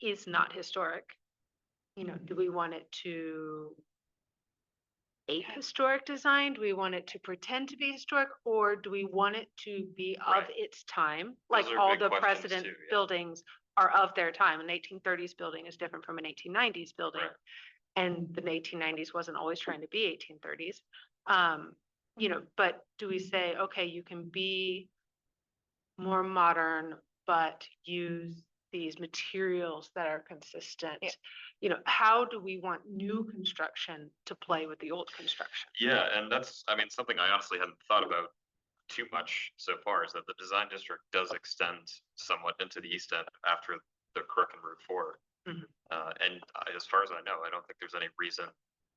is not historic? You know, do we want it to historic design? Do we want it to pretend to be historic, or do we want it to be of Right. its time? Those Like are all big the questions precedent too, yeah. buildings are of their time. An 1830s building is different from an 1890s building. Right. And the 1890s wasn't always trying to be 1830s. You know, but do we say, okay, you can be more modern, but use these materials that are consistent? You know, how do we want new construction to play with the old construction? Yeah, and that's, I mean, something I honestly hadn't thought about too much so far, is that the design district does extend somewhat into the east end after the Crook and Route 4. Mhm. As far as I know, I don't think there's any reason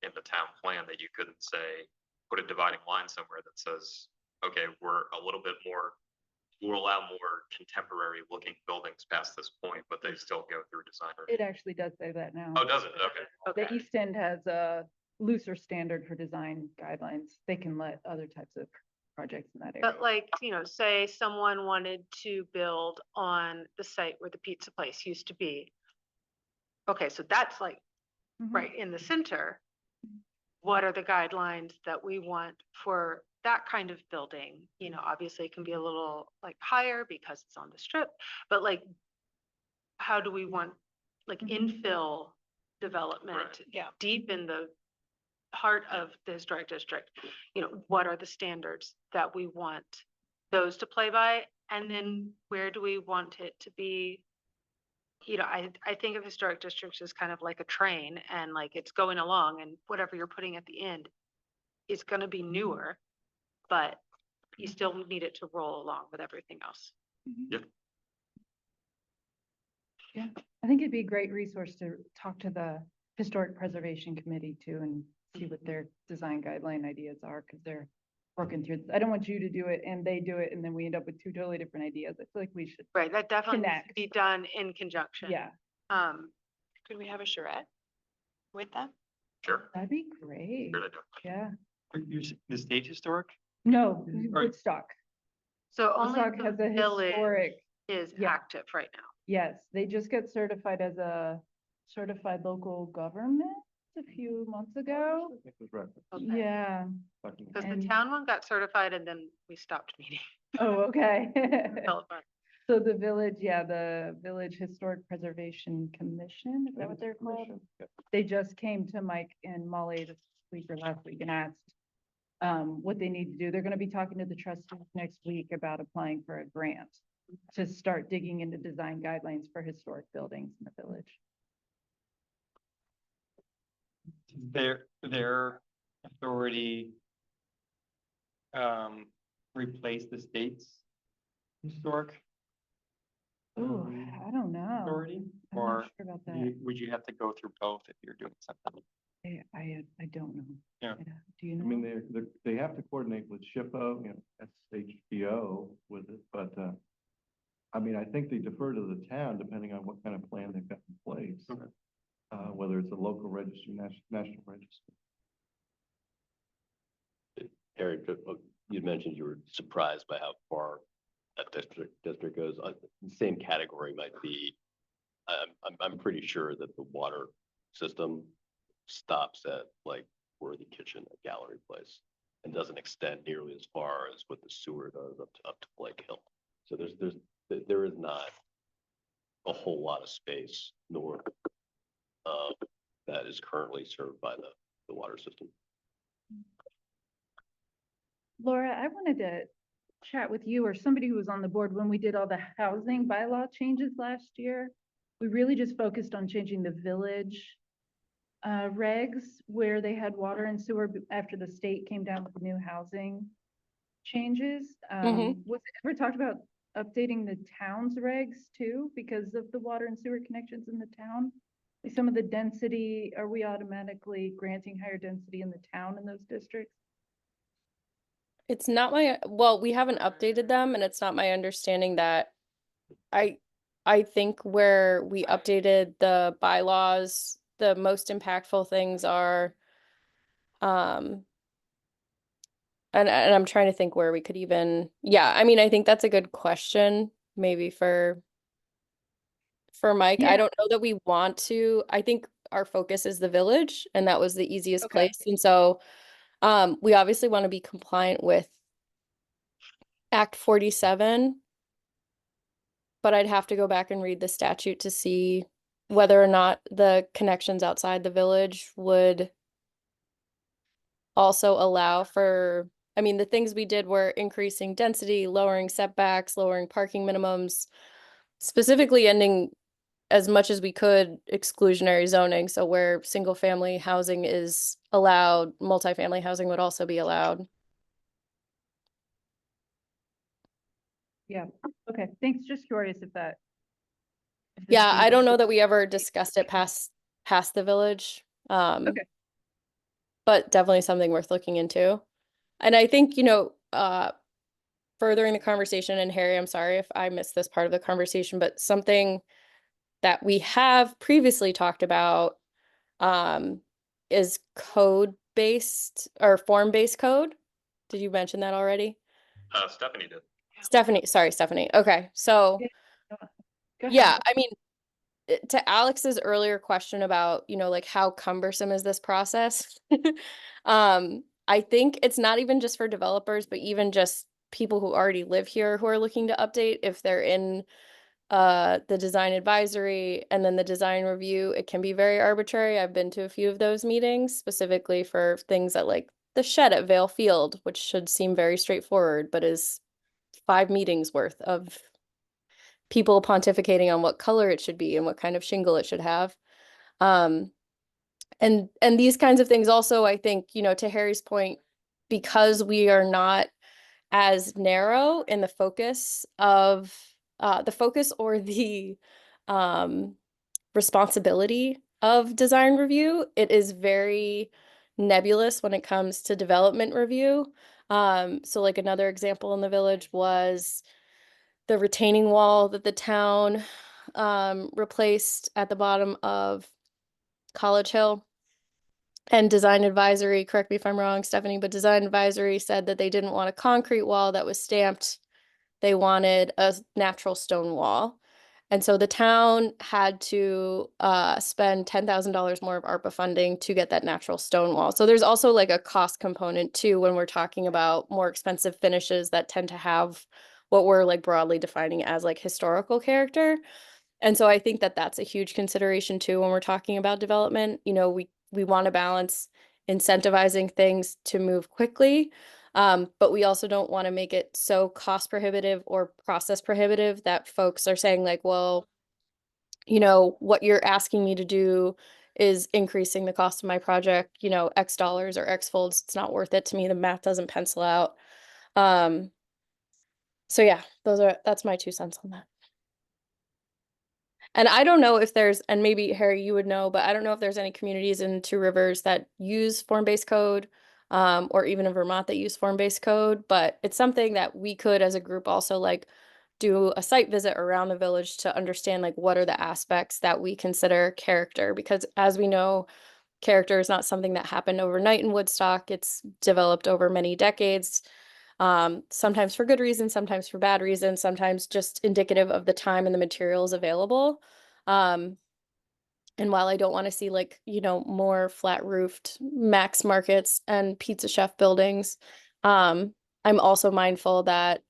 in the town plan that you couldn't say, put a dividing line somewhere that says, okay, we're a little bit more, we'll allow more contemporary looking buildings past this point, but they still go through design It review. actually does say that now. Oh, does it? Okay. The East End has a looser standard for design guidelines. They can let other types of projects in that area. But like, you know, say someone wanted to build on the site where the pizza place used to be. Okay, so that's like Mhm. right in the center. What are the guidelines that we want for that kind of building? You know, obviously it can be a little like higher because it's on the strip, but like, how do we want like infill development? Right. Yeah. Deep in the heart of the historic district, you know, what are the standards that we want those to play by? And then where do we want it to be? You know, I think of historic districts as kind of like a train, and like it's going along, and whatever you're putting at the end is gonna be newer, but you still need it to roll along with everything else. Yeah, I think it'd be a great resource to talk to the Historic Preservation Committee too and see what their design guideline ideas are, because they're working through. I don't want you to do it and they do it and then we end up with two totally different ideas. I feel like we should, Right, that definitely needs to Connect. be done in conjunction. yeah, Could we have a charrette with them? Sure. that'd be great. Good idea. Yeah, The state historic? no, Or- Woodstock. So only Woodstock has the a village historic, is yeah. active right now. yes, they just got certified as a certified local government a few months ago. I think it was right. Okay. Yeah, Fucking- Because the And- town one got certified and then we stopped meeting. oh, okay. Fell apart. So the village, yeah, the Village Historic Preservation Commission, is that what they're called? Commission, yeah. They just came to Mike and Molly this week or last week and asked what they need to do. They're gonna be talking to the trustees next week about applying for a grant to start digging into design guidelines for historic buildings in the village. Their authority replace the state's historic Oh, I don't know. authority? I'm Or not sure about that. would you have to go through both if you're doing something? I don't know. Yeah. Do you I know? mean, they have to coordinate with SHPO, you know, SHPO with it, but, I mean, I think they defer to the town depending on what kind of plan they've got in place. Okay. Whether it's a local registry, national registry. Harry, you mentioned you were surprised by how far that district goes. The same category might be, I'm pretty sure that the water system stops at like Worthy Kitchen at Gallery Place and doesn't extend nearly as far as what the sewer does up to Blake Hill. So there is not a whole lot of space north that is currently served by the water system. Laura, I wanted to chat with you or somebody who was on the board when we did all the housing bylaw changes last year. We really just focused on changing the village regs where they had water and sewer after the state came down with the new housing changes. Was it ever talked about updating the town's regs too because of the water and sewer connections in the town? some of the density, are we automatically granting higher density in the town in those districts? It's not my, well, we haven't updated them and it's not my understanding that I I think where we updated the bylaws, the most impactful things are um and I'm trying to think where we could even, yeah, I mean, I think that's a good question maybe for Mike. I Yeah. don't know that we want to. I think our focus is the village and that was the easiest Okay. place. And so we obviously want to be compliant with Act 47, but I'd have to go back and read the statute to see whether or not the connections outside the village would also allow for, I mean, the things we did were increasing density, lowering setbacks, lowering parking minimums, specifically ending as much as we could exclusionary zoning. So where single family housing is allowed, multifamily housing would also be allowed. Yeah, okay, thanks, just curious if that. if the Yeah, I state- don't know that we ever discussed it past the village. Okay. But definitely something worth looking into. And I think, furthering the conversation, and Harry, I'm sorry if I missed this part of the conversation, but something that we have previously talked about is code-based or form-based code. Did you mention that already? Stephanie did. Stephanie. Okay, so Yeah. Go ahead. yeah, I mean, to Alex's earlier question about, like how cumbersome is this process? I think it's not even just for developers, but even just people who already live here who are looking to update if they're in the design advisory and then the design review, it can be very arbitrary. I've been to a few of those meetings specifically for things that like the shed at Vale Field, which should seem very straightforward, but is 5 meetings worth of people pontificating on what color it should be and what kind of shingle it should have. Um, and these kinds of things also, I think, to Harry's point, because we are not as narrow in the focus of the focus or the um, responsibility of design review, it is very nebulous when it comes to development review. So like another example in the village was the retaining wall that the town replaced at the bottom of College Hill. And design advisory, correct me if I'm wrong, Stephanie, but design advisory said that they didn't want a concrete wall that was stamped. They wanted a natural stone wall. And so the town had to spend $10,000 more of ARPA funding to get that natural stone wall. So there's also like a cost component too when we're talking about more expensive finishes that tend to have what we're like broadly defining as like historical character. And so I think that that's a huge consideration too when we're talking about development. We want to balance incentivizing things to move quickly, but we also don't want to make it so cost prohibitive or process prohibitive that folks are saying like, well, what you're asking me to do is increasing the cost of my project, X dollars or X folds. It's not worth it to me. The math doesn't pencil out. So yeah, that's my 2 cents on that. And I don't know if there's, and maybe Harry, you would know, but I don't know if there's any communities in Two Rivers that use form-based code, or even in Vermont that use form-based code, but it's something that we could as a group also like do a site visit around the village to understand like what are the aspects that we consider character, because as we know, character is not something that happened overnight in Woodstock. It's developed over many decades. Sometimes for good reasons, sometimes for bad reasons, sometimes just indicative of the time and the materials available. And while I don't want to see like, more flat roofed Max Markets and Pizza Chef buildings, I'm also mindful that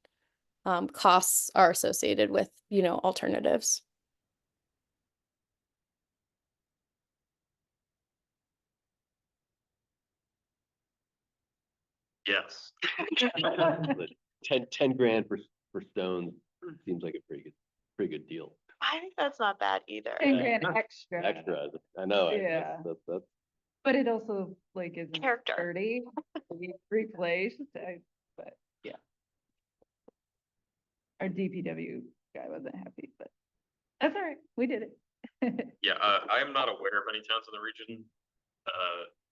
costs are associated with, alternatives. Yes. But 10 grand for stones seems like a pretty good deal. I think that's not bad either. 10 grand extra. Extra, I know. Yeah. That's But it also like is Character. sturdy, to be replaced, but yeah. Our DPW guy wasn't happy, but that's all right, we did it. Yeah, I am not aware of any towns in the region,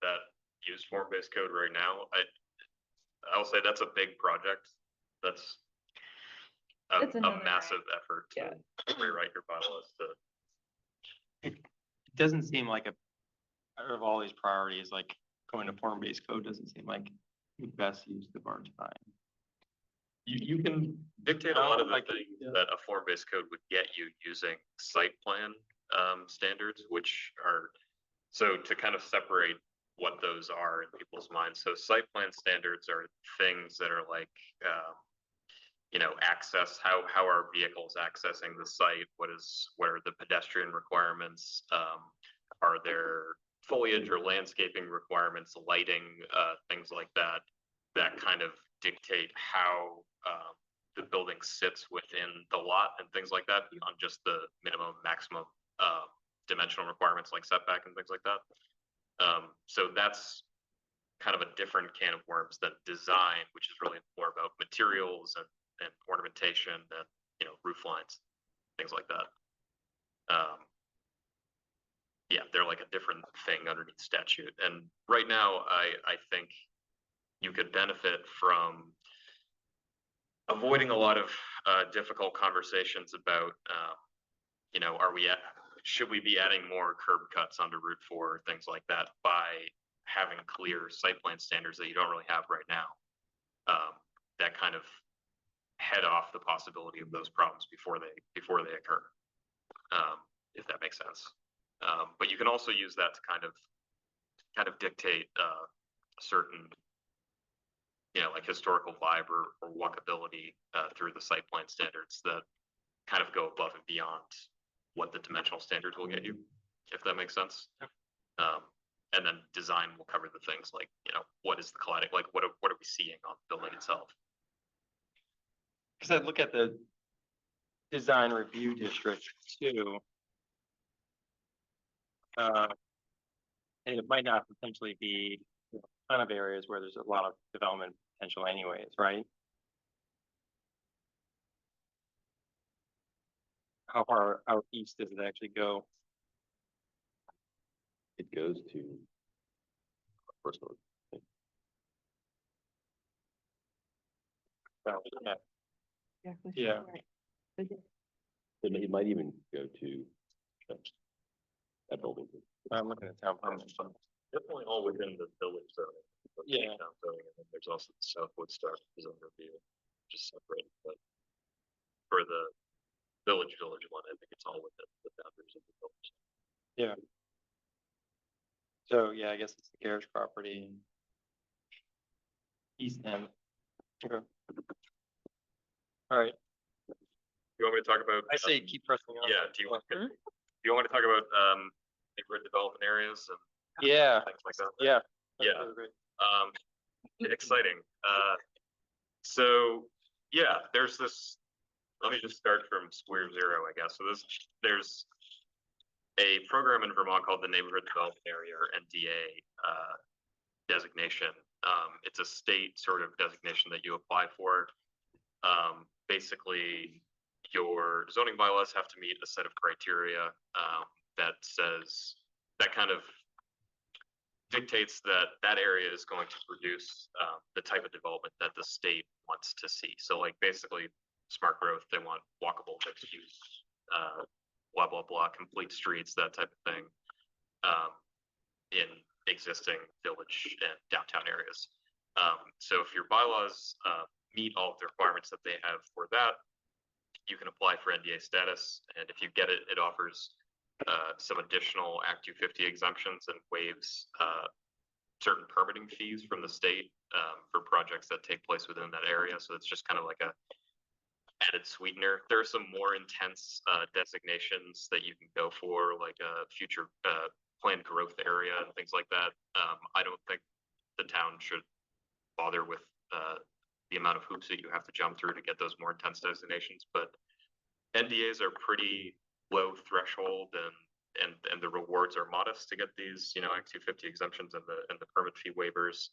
that use form-based code right now. I'll say that's a big project. That's It's a another massive effort Yeah. to rewrite your bylaws to. It doesn't seem like out of all these priorities, like going to form-based code doesn't seem like the best use of our time. You can dictate a lot of the Like, things yeah. that a form-based code would get you using site plan standards, which are, so to kind of separate what those are in people's minds. So site plan standards are things that are like, access, how are vehicles accessing the site? What are the pedestrian requirements? Are there foliage or landscaping requirements, lighting, things like that, that kind of dictate how the building sits within the lot and things like that, beyond just the minimum, maximum dimensional requirements like setback and things like that. So that's kind of a different can of worms than design, which is really more about materials and ornamentation and, roof lines, things like that. Yeah, they're like a different thing underneath statute. And right now, I think you could benefit from avoiding a lot of difficult conversations about, should we be adding more curb cuts onto Route 4, things like that, by having clear site plan standards that you don't really have right now, that kind of head off the possibility of those problems before they occur, if that makes sense. But you can also use that to kind of dictate certain, like historical vibe or walkability through the site plan standards that kind of go above and beyond what the dimensional standards will get you, if that makes sense. And then design will cover the things like, what is the cladding, like what are we seeing on the building itself? Because I look at the design review district too. And it might not potentially be a ton of areas where there's a lot of development potential anyways, right? How far out east does it actually go? It goes to first one. Well, yeah. It might even go to that building. I'm looking at town plan. Definitely all within the village zone. Yeah. And then there's also the Southwood Star zone review, just separate, but for the village one, I think it's all within the boundaries of the village. Yeah. So, yeah, I guess it's the garage property. East end. Okay. All right, You want me to talk about? I say keep pressing on. Yeah, do you want me to talk about, neighborhood development areas and Yeah, things like that? yeah. Yeah. That's really great. Exciting. So yeah, there's this, let me just start from square zero, I guess. So there's a program in Vermont called the Neighborhood Development Area, or NDA, designation. It's a state sort of designation that you apply for. Basically, your zoning bylaws have to meet a set of criteria that kind of dictates that area is going to produce the type of development that the state wants to see. So like basically smart growth, they want walkable, mixed use, blah, blah, blah, complete streets, that type of thing, in existing village and downtown areas. So if your bylaws meet all of the requirements that they have for that, you can apply for NDA status. And if you get it, it offers some additional Act 250 exemptions and waives certain permitting fees from the state for projects that take place within that area. So it's just kind of like a added sweetener. There are some more intense designations that you can go for, like a future planned growth area and things like that. I don't think the town should bother with the amount of hoops that you have to jump through to get those more intense designations, but NDAs are pretty low threshold and the rewards are modest to get these, Act 250 exemptions and the permit fee waivers.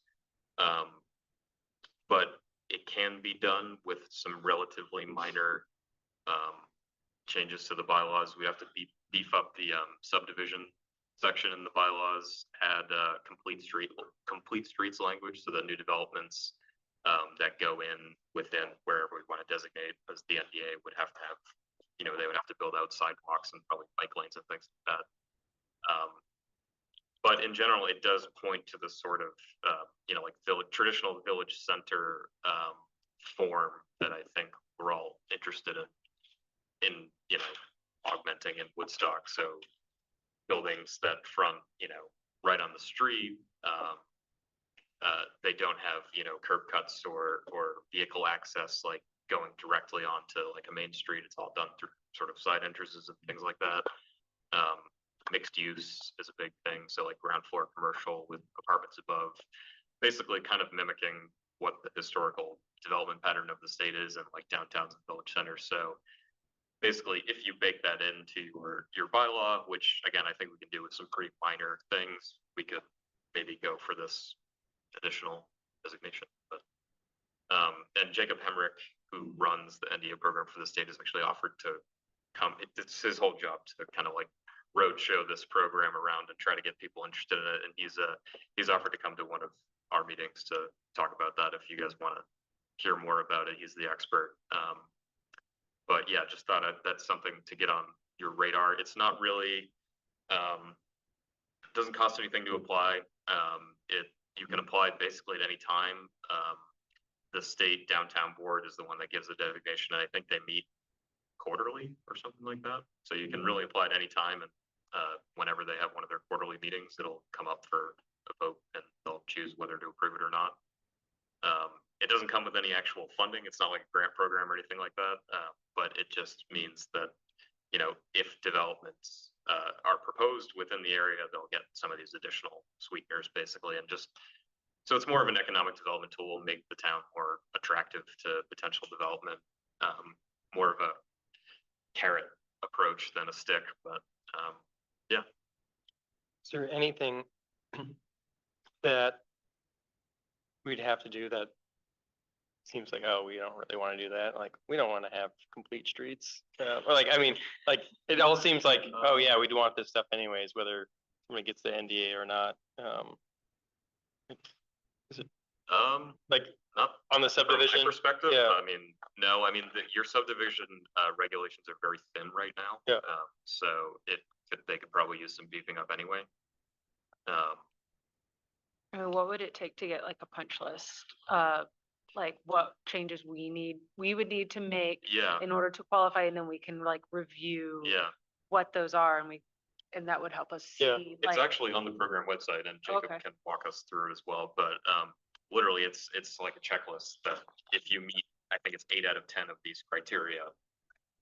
But it can be done with some relatively minor changes to the bylaws. We have to beef up the subdivision section in the bylaws, add complete streets language, so the new developments that go in within wherever we want to designate as the NDA would have to have, they would have to build out sidewalks and probably bike lanes and things like that. But in general, it does point to the sort of, like traditional village center form that I think we're all interested in augmenting in Woodstock. So buildings that front, right on the street, they don't have, curb cuts or vehicle access, like going directly onto like a main street. It's all done through sort of side entrances and things like that. Mixed use is a big thing. So like ground floor commercial with apartments above, basically kind of mimicking what the historical development pattern of the state is and like downtowns and village centers. So basically, if you bake that into your bylaw, which again, I think we can do with some pretty minor things, we could maybe go for this additional designation. But and Jacob Hemrick, who runs the NDA program for the state, has actually offered to come. It's his whole job to kind of like roadshow this program around and try to get people interested in it. And he's offered to come to one of our meetings to talk about that. If you guys want to hear more about it, he's the expert. But yeah, just thought that's something to get on your radar. It's not really, doesn't cost anything to apply. You can apply basically at any time. The state downtown board is the one that gives the designation. I think they meet quarterly or something like that. So you can really apply at any time, and whenever they have one of their quarterly meetings, it'll come up for a vote and they'll choose whether to approve it or not. It doesn't come with any actual funding. It's not like a grant program or anything like that. But it just means that, if developments are proposed within the area, they'll get some of these additional sweeteners basically. And just, so it's more of an economic development tool, make the town more attractive to potential development, more of a carrot approach than a stick, but yeah. Is there anything that we'd have to do that seems like, oh, we don't really want to do that? Like, we don't want to have complete streets. Or like, I mean, like, it all seems like, oh yeah, we do want this stuff anyways, whether somebody gets the NDA or not. Is it like Not on the from my subdivision? perspective, Yeah. I mean, no, I mean, your subdivision regulations are very thin right now. Yeah. So they could probably use some beefing up anyway. I mean, what would it take to get like a punch list? Like what changes we would need to make Yeah, in order to qualify, and then we can like review yeah. what those are, and that would help us Yeah. see. It's like, actually on the program website, and Jacob Okay. can walk us through it as well. But literally, it's like a checklist that if you meet, I think it's 8 out of 10 of these criteria,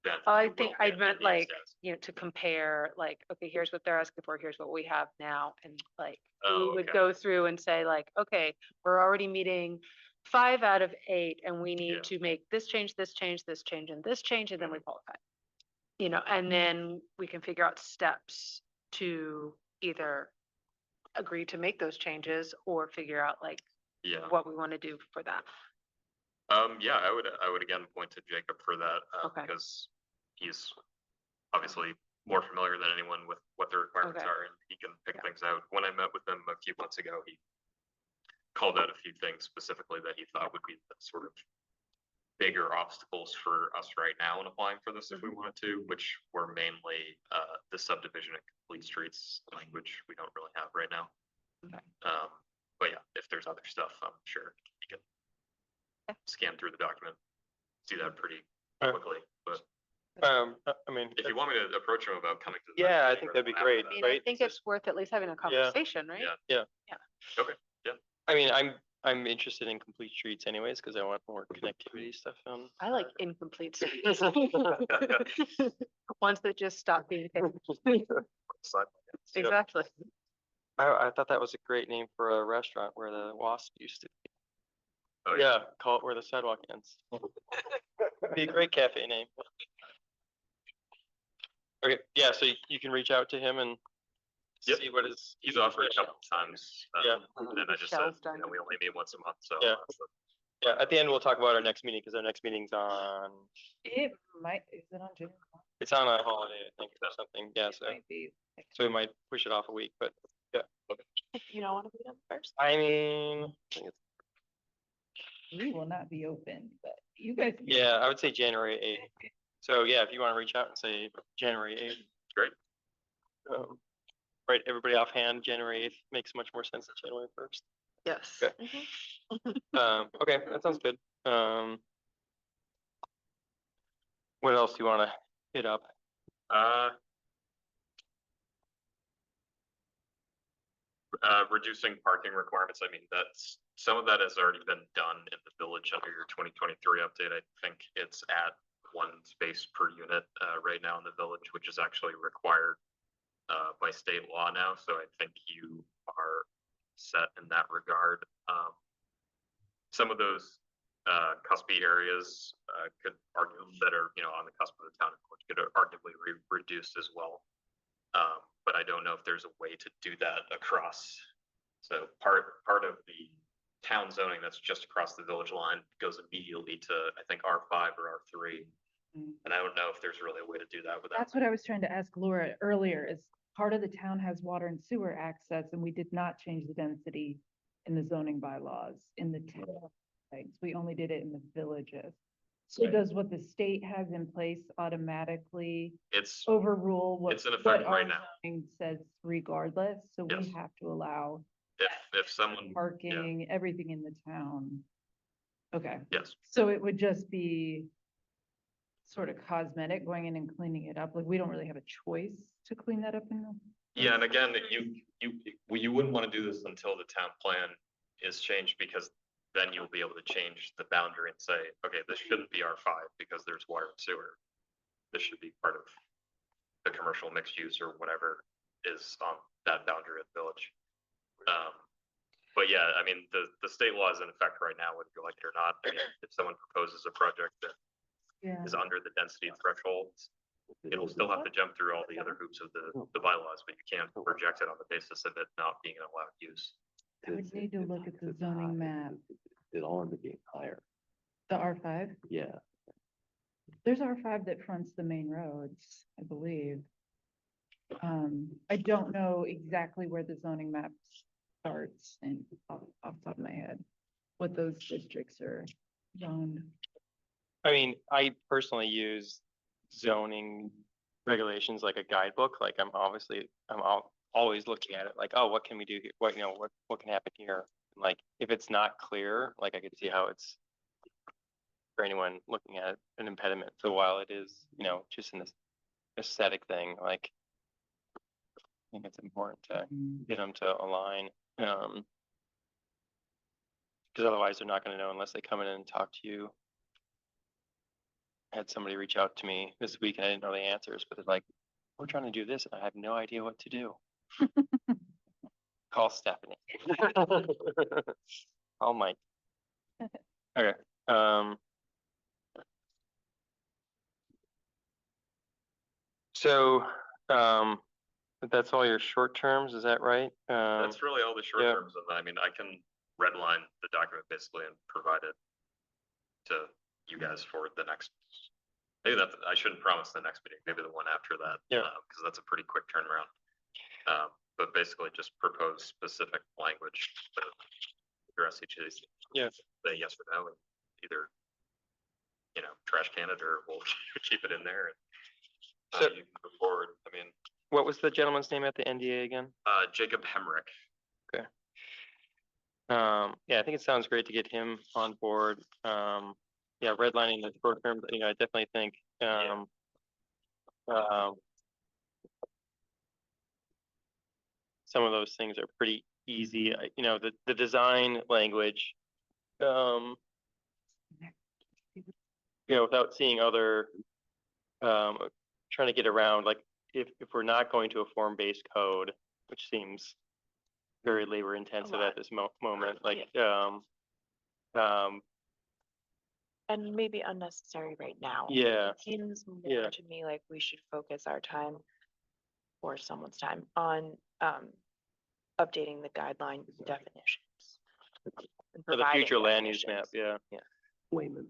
then I you think will I get meant NDA like, status. to compare, like, okay, here's what they're asking for, here's what we have now, and like, Oh, we would okay. go through and say like, okay, we're already meeting 5 out of 8, and we Yeah. need to make this change, this change, this change, and this change, and then we qualify. And then we can figure out steps to either agree to make those changes or figure out like Yeah. what we want to do for that. Yeah, I would again point to Jacob for that, Okay. because he's obviously more familiar than anyone with what the requirements Okay. are, and he can pick Yeah. things out. When I met with him a few months ago, he called out a few things specifically that he thought would be the sort of bigger obstacles for us right now in applying for this if we wanted to, which were mainly the subdivision and complete streets language we don't really have right now. Okay. But yeah, if there's other stuff, I'm sure you can scan through the document, see that pretty quickly. But I mean, if you want me to approach him about coming to the Yeah, I next think meeting, that'd be I'm great, happy I to- mean, I right? think it's worth at least having a conversation, right? Yeah. yeah. Okay. I mean, I'm interested in complete streets anyways, because I want more connectivity stuff on. I like incomplete cities. Ones that just stop being paved. Side- Yep. Exactly. I thought that was a great name for a restaurant where the Wasp used to be. Oh, Yeah, call it Where the Sidewalk Ends. Be a great cafe name. Okay, yeah, so you can reach out to him and Yep. see what is. He's offered a couple times. Yeah. And I just said, Michelle's done. we only meet once a month, so. Yeah. Yeah, at the end, we'll talk about our next meeting, because our next meeting's on, It might, is it on June? It's on a holiday, I think, or something, yeah, so, Might be. so we might push it off a week, but, yeah. If you don't want to be on first. I mean, I think We will not be open, but you guys. yeah, I would say January 8th. So, yeah, if you want to reach out and say January 8th. Great. Right, everybody offhand, January 8th makes much more sense than January 1st. Yes. Okay. Okay, that sounds good. What else do you want to hit up? Reducing parking requirements, I mean, some of that has already been done in the village under your 2023 update. I think it's at 1 space per unit, right now in the village, which is actually required, by state law now, so I think you are set in that regard. Some of those, cuspy areas, could argue that are, on the cusp of the town, could arguably reduced as well. But I don't know if there's a way to do that across. So part of the town zoning that's just across the village line goes immediately to, I think, R5 or R3. And I don't know if there's really a way to do that without. That's what I was trying to ask Laura earlier, is part of the town has water and sewer access, and we did not change the density in the zoning bylaws in the town. Sites. We only did it in the villages. So Right. does what the state has in place automatically It's, overrule what? It's in effect what right our now. zoning says regardless, so we Yes. have to allow if someone, parking, everything in the town. Okay, yes, so it would just be sort of cosmetic, going in and cleaning it up, like we don't really have a choice to clean that up in the. yeah, and again, you wouldn't want to do this until the town plan is changed, because then you'll be able to change the boundary and say, okay, this shouldn't be R5 because there's water and sewer. This should be part of the commercial mixed use or whatever is on that boundary of the village. But yeah, I mean, the state law is in effect right now, whether you like it or not. I mean, if someone proposes a project that Yeah. is under the density threshold, it'll still have to jump through all the other hoops of the bylaws, but you can't reject it on the basis of it not being an allowed use. I would need to look at the zoning map, It all ended up being higher, the R5. yeah. There's R5 that fronts the main roads, I believe. I don't know exactly where the zoning map starts and off the top of my head, what those districts are zoned. I mean, I personally use zoning regulations like a guidebook, like I'm always looking at it, like, oh, what can we do here? What can happen here? Like, if it's not clear, like I could see how it's for anyone looking at it, an impediment. So while it is, just an aesthetic thing, like I think it's important to get them to align. Because otherwise they're not going to know unless they come in and talk to you. I had somebody reach out to me this week and I didn't know the answers, but they're like, we're trying to do this and I have no idea what to do. Call Stephanie. Call Mike. Okay. So, that's all your short terms, is that right? That's really all the short yeah. terms of that. I mean, I can redline the document basically and provide it to you guys for the next. Maybe I shouldn't promise the next meeting, maybe the one after that. Yeah. Because that's a pretty quick turnaround. But basically just propose specific language to address each of these. Yeah. Say yes or no, and either, trash can it or we'll keep it in there. And, So- you can move forward. I mean, What was the gentleman's name at the NDA again? Jacob Hemrick. Yeah, I think it sounds great to get him on board. Yeah, redlining the short term, I definitely think, some of those things are pretty easy. The design language, without seeing other, trying to get around, like, if we're not going to a form-based code, which seems very labor intensive at this moment, like, And maybe unnecessary right now. yeah, It seems Yeah. more to me like we should focus our time or someone's time on updating the guideline definitions. and for the providing future land use map, definitions. yeah. Layman.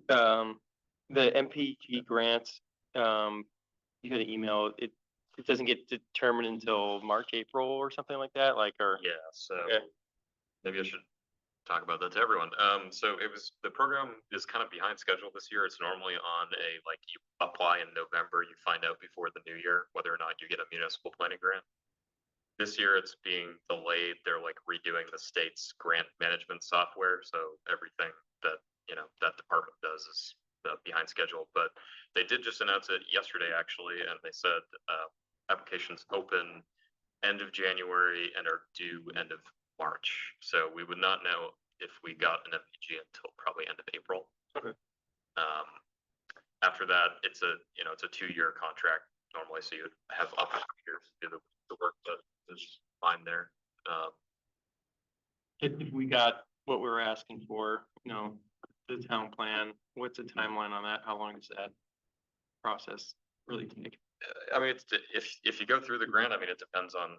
The MPG grants, you had an email, it doesn't get determined until March, April or something like that, like, or? Yeah, so Okay. maybe I should talk about that to everyone. So the program is kind of behind schedule this year. It's normally on like you apply in November, you find out before the new year whether or not you get a municipal planning grant. This year it's being delayed. They're like redoing the state's grant management software. So everything that, that department does is behind schedule, but they did just announce it yesterday actually. And they said, applications open end of January and are due end of March. So we would not know if we got an MPG until probably end of April. Okay. After that, it's a 2-year contract normally, so you'd have up to 2 years to do the work that is fine there. If we got what we were asking for, the town plan, what's the timeline on that? How long does that process really take? I mean, if you go through the grant, I mean, it depends on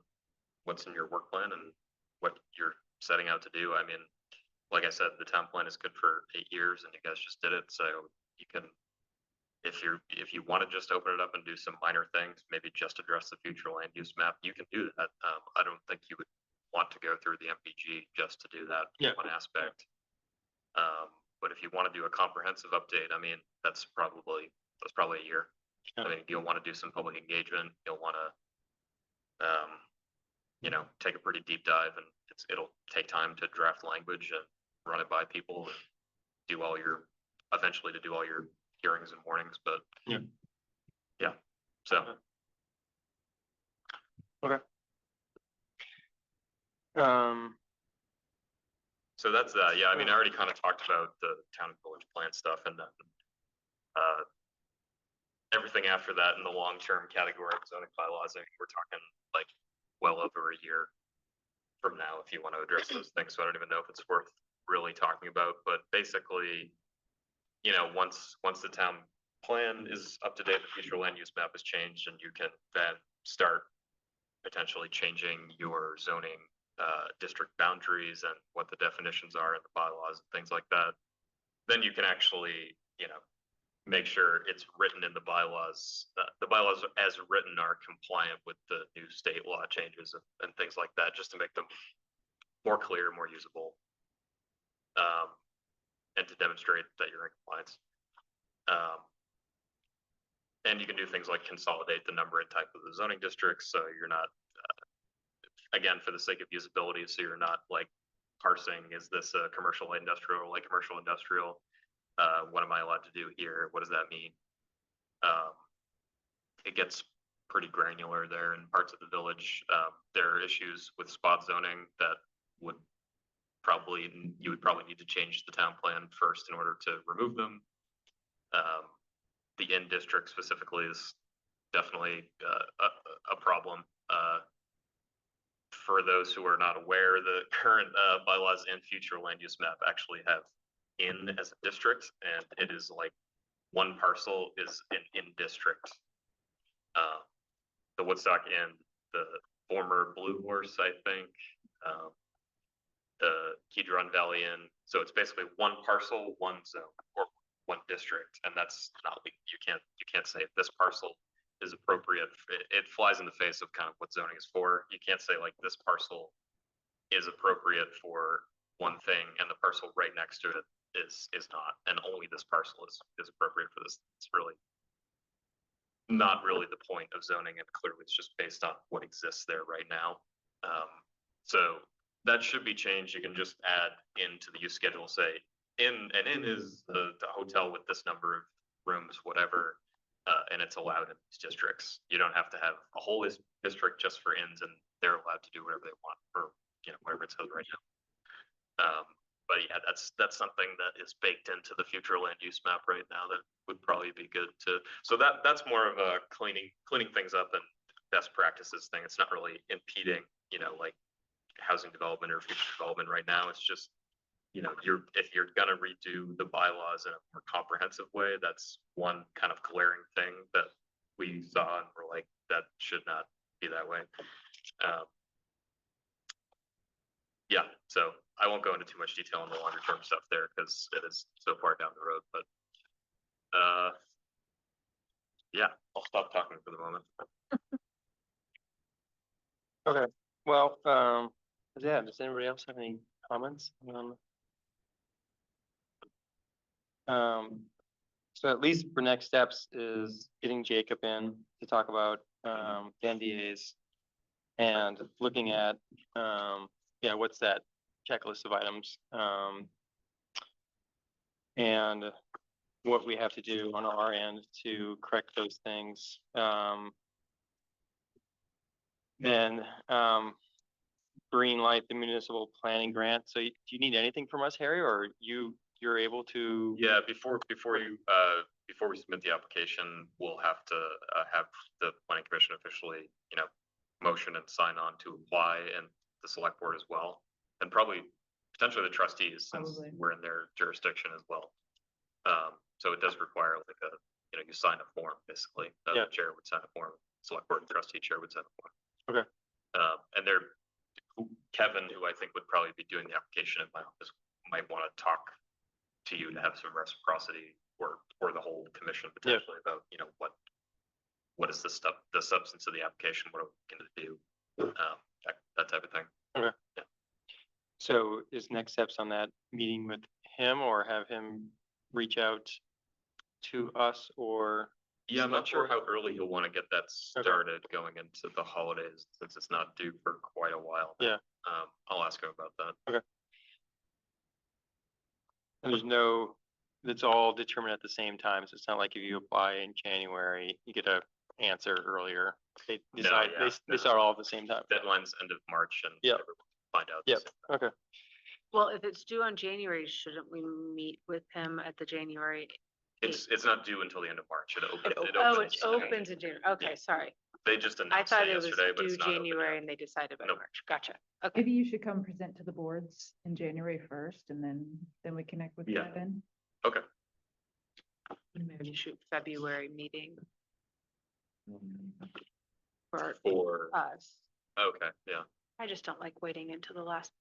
what's in your work plan and what you're setting out to do. I mean, like I said, the town plan is good for 8 years and you guys just did it. So you can, if you want to just open it up and do some minor things, maybe just address the future land use map, you can do that. I don't think you would want to go through the MPG just to do that one aspect. But if you want to do a comprehensive update, I mean, that's probably a year. I mean, you'll want to do some public engagement. You'll want to, take a pretty deep dive, and it'll take time to draft language and run it by people and eventually to do all your hearings and warnings. But yeah. So Okay. So that's that. Yeah, I mean, I already kind of talked about the town and village plan stuff, and then everything after that in the long-term category of zoning bylaws. I mean, we're talking like well over a year from now if you want to address those things. So I don't even know if it's worth really talking about. But basically, once the town plan is up to date, the future land use map is changed, and you can then start potentially changing your zoning district boundaries and what the definitions are in the bylaws and things like that. Then you can actually, make sure it's written in the bylaws. The bylaws as written are compliant with the new state law changes and things like that, just to make them more clear, more usable, and to demonstrate that you're in compliance. And you can do things like consolidate the number and type of the zoning districts, so you're not, again, for the sake of usability, so you're not like parsing, is this a commercial industrial, like commercial industrial? What am I allowed to do here? What does that mean? It gets pretty granular there in parts of the village. There are issues with spot zoning that you would probably need to change the town plan first in order to remove them. The in district specifically is definitely a problem. For those who are not aware, the current bylaws and future land use map actually have in as a district, and it is like one parcel is an in district. The Woodstock Inn, the former Blue Horse, I think, the Kidron Valley Inn. So it's basically one parcel, one zone, or one district, and that's not, you can't say this parcel is appropriate. It flies in the face of kind of what zoning is for. You can't say like this parcel is appropriate for one thing and the parcel right next to it is not, and only this parcel is appropriate for this. It's really not really the point of zoning, and clearly it's just based on what exists there right now. So that should be changed. You can just add into the use schedule, say inn is the hotel with this number of rooms, whatever, and it's allowed in these districts. You don't have to have a whole district just for inns, and they're allowed to do whatever they want, or whatever it says right now. But yeah, that's something that is baked into the future land use map right now that would probably be good to. So that's more of a cleaning things up and best practices thing. It's not really impeding, like housing development or future development right now. It's just, if you're gonna redo the bylaws in a more comprehensive way, that's one kind of glaring thing that we saw, and we're like, that should not be that way. Yeah, so I won't go into too much detail on the longer term stuff there because it is so far down the road, but Yeah, I'll stop talking for the moment. Okay, well, yeah, does anybody else have any comments? So at least for next steps is getting Jacob in to talk about, the NDAs and looking at, yeah, what's that checklist of items? And what we have to do on our end to correct those things. Then, green light the municipal planning grant. So do you need anything from us, Harry, or you're able to? Yeah, before we submit the application, we'll have to have the planning commission officially, motion and sign on to apply, and the select board as well. And probably potentially the trustees, since Probably. we're in their jurisdiction as well. So it does require like you sign a form, basically. Yeah. The chair would sign a form, select board and trustee chair would sign a form. Okay. And Kevin, who I think would probably be doing the application at my office, might want to talk to you to have some reciprocity or the whole commission potentially about, what is the substance of the application, what are we going to do, that type of thing. Okay. Yeah. So is next steps on that meeting with him, or have him reach out to us, or? Yeah, I'm not sure how early you'll want to get that Okay. started going into the holidays, since it's not due for quite a while. Yeah. I'll ask him about that. And that's all determined at the same time, so it's not like if you apply in January, you get a answer earlier. They decide, yeah, they start all at the same time. Deadline's end of March, and Yep. everyone will find out. Yep, okay. Well, if it's due on January, shouldn't we meet with him at the January? It's not due until the end of March. It opens. Oh, it opens in January. Okay, Yeah. sorry. They just I announced thought it it was yesterday, but due it's not open January yet. and they decided by Nope. March. Gotcha. Okay. Maybe you should come present to the boards in January 1st and then we connect with Yeah. Kevin. Okay. Maybe shoot February meeting for For, us. okay, yeah. I just don't like waiting until the last.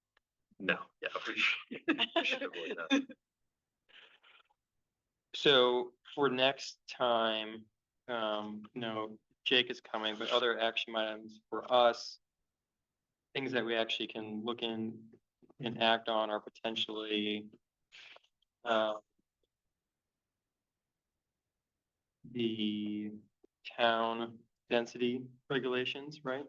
No, yeah. We should avoid that. So for next time, Jake is coming, but other action items for us, things that we actually can look in and act on are potentially, the town density regulations, right?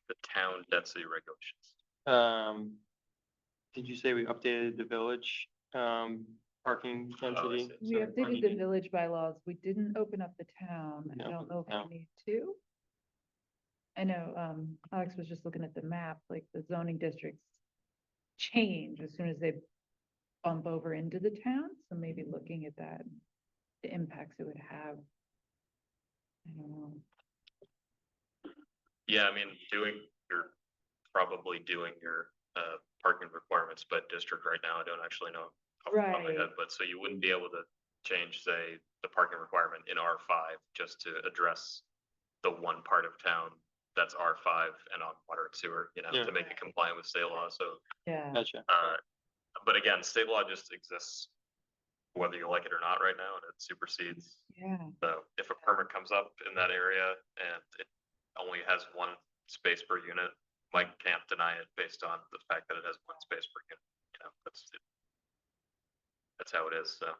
The town density regulations. Did you say we updated the village, parking density? see. We Sorry, updated parking. the village bylaws. We didn't open up the town. I No, don't know no. if we need to. I know, Alex was just looking at the map, like the zoning districts change as soon as they bump over into the town. So maybe looking at that, the impacts it would have. I don't know. Yeah, I mean, you're probably doing your parking requirements by district right now. I don't actually know off the top of my Right. head, but so you wouldn't be able to change, say, the parking requirement in R5 just to address the one part of town that's R5 and on water and sewer, Yeah. to make it compliant with state law. So, Yeah. Gotcha. but again, state law just exists whether you like it or not right now, and it supersedes. Yeah. So if a permit comes up in that area and it only has one space per unit, Mike can't deny it based on the fact that it has one space per unit. That's how it is. So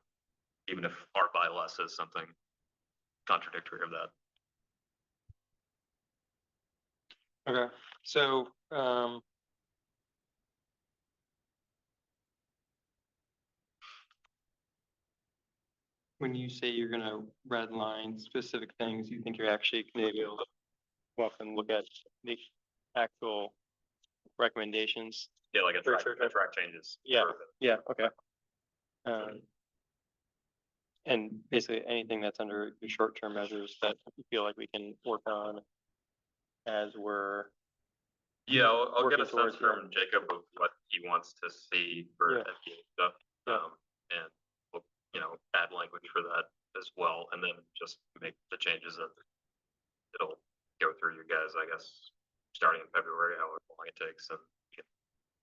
even if our bylaw says something contradictory of that. Okay, so, when you say you're gonna redline specific things, you think you're actually gonna be able to go up and look at the actual recommendations? Yeah, like a Sure, track, sure, a sure. track changes. Yeah. Sort of. Yeah, okay. And basically anything that's under the short-term measures that you feel like we can work on as we're, Yeah, I'll get a Working towards sense from Jacob of what he wants to see for Yeah. FDA stuff. Yeah. And we'll, add language for that as well, and then just make the changes that it'll go through you guys, I guess, starting in February, however long it takes, and get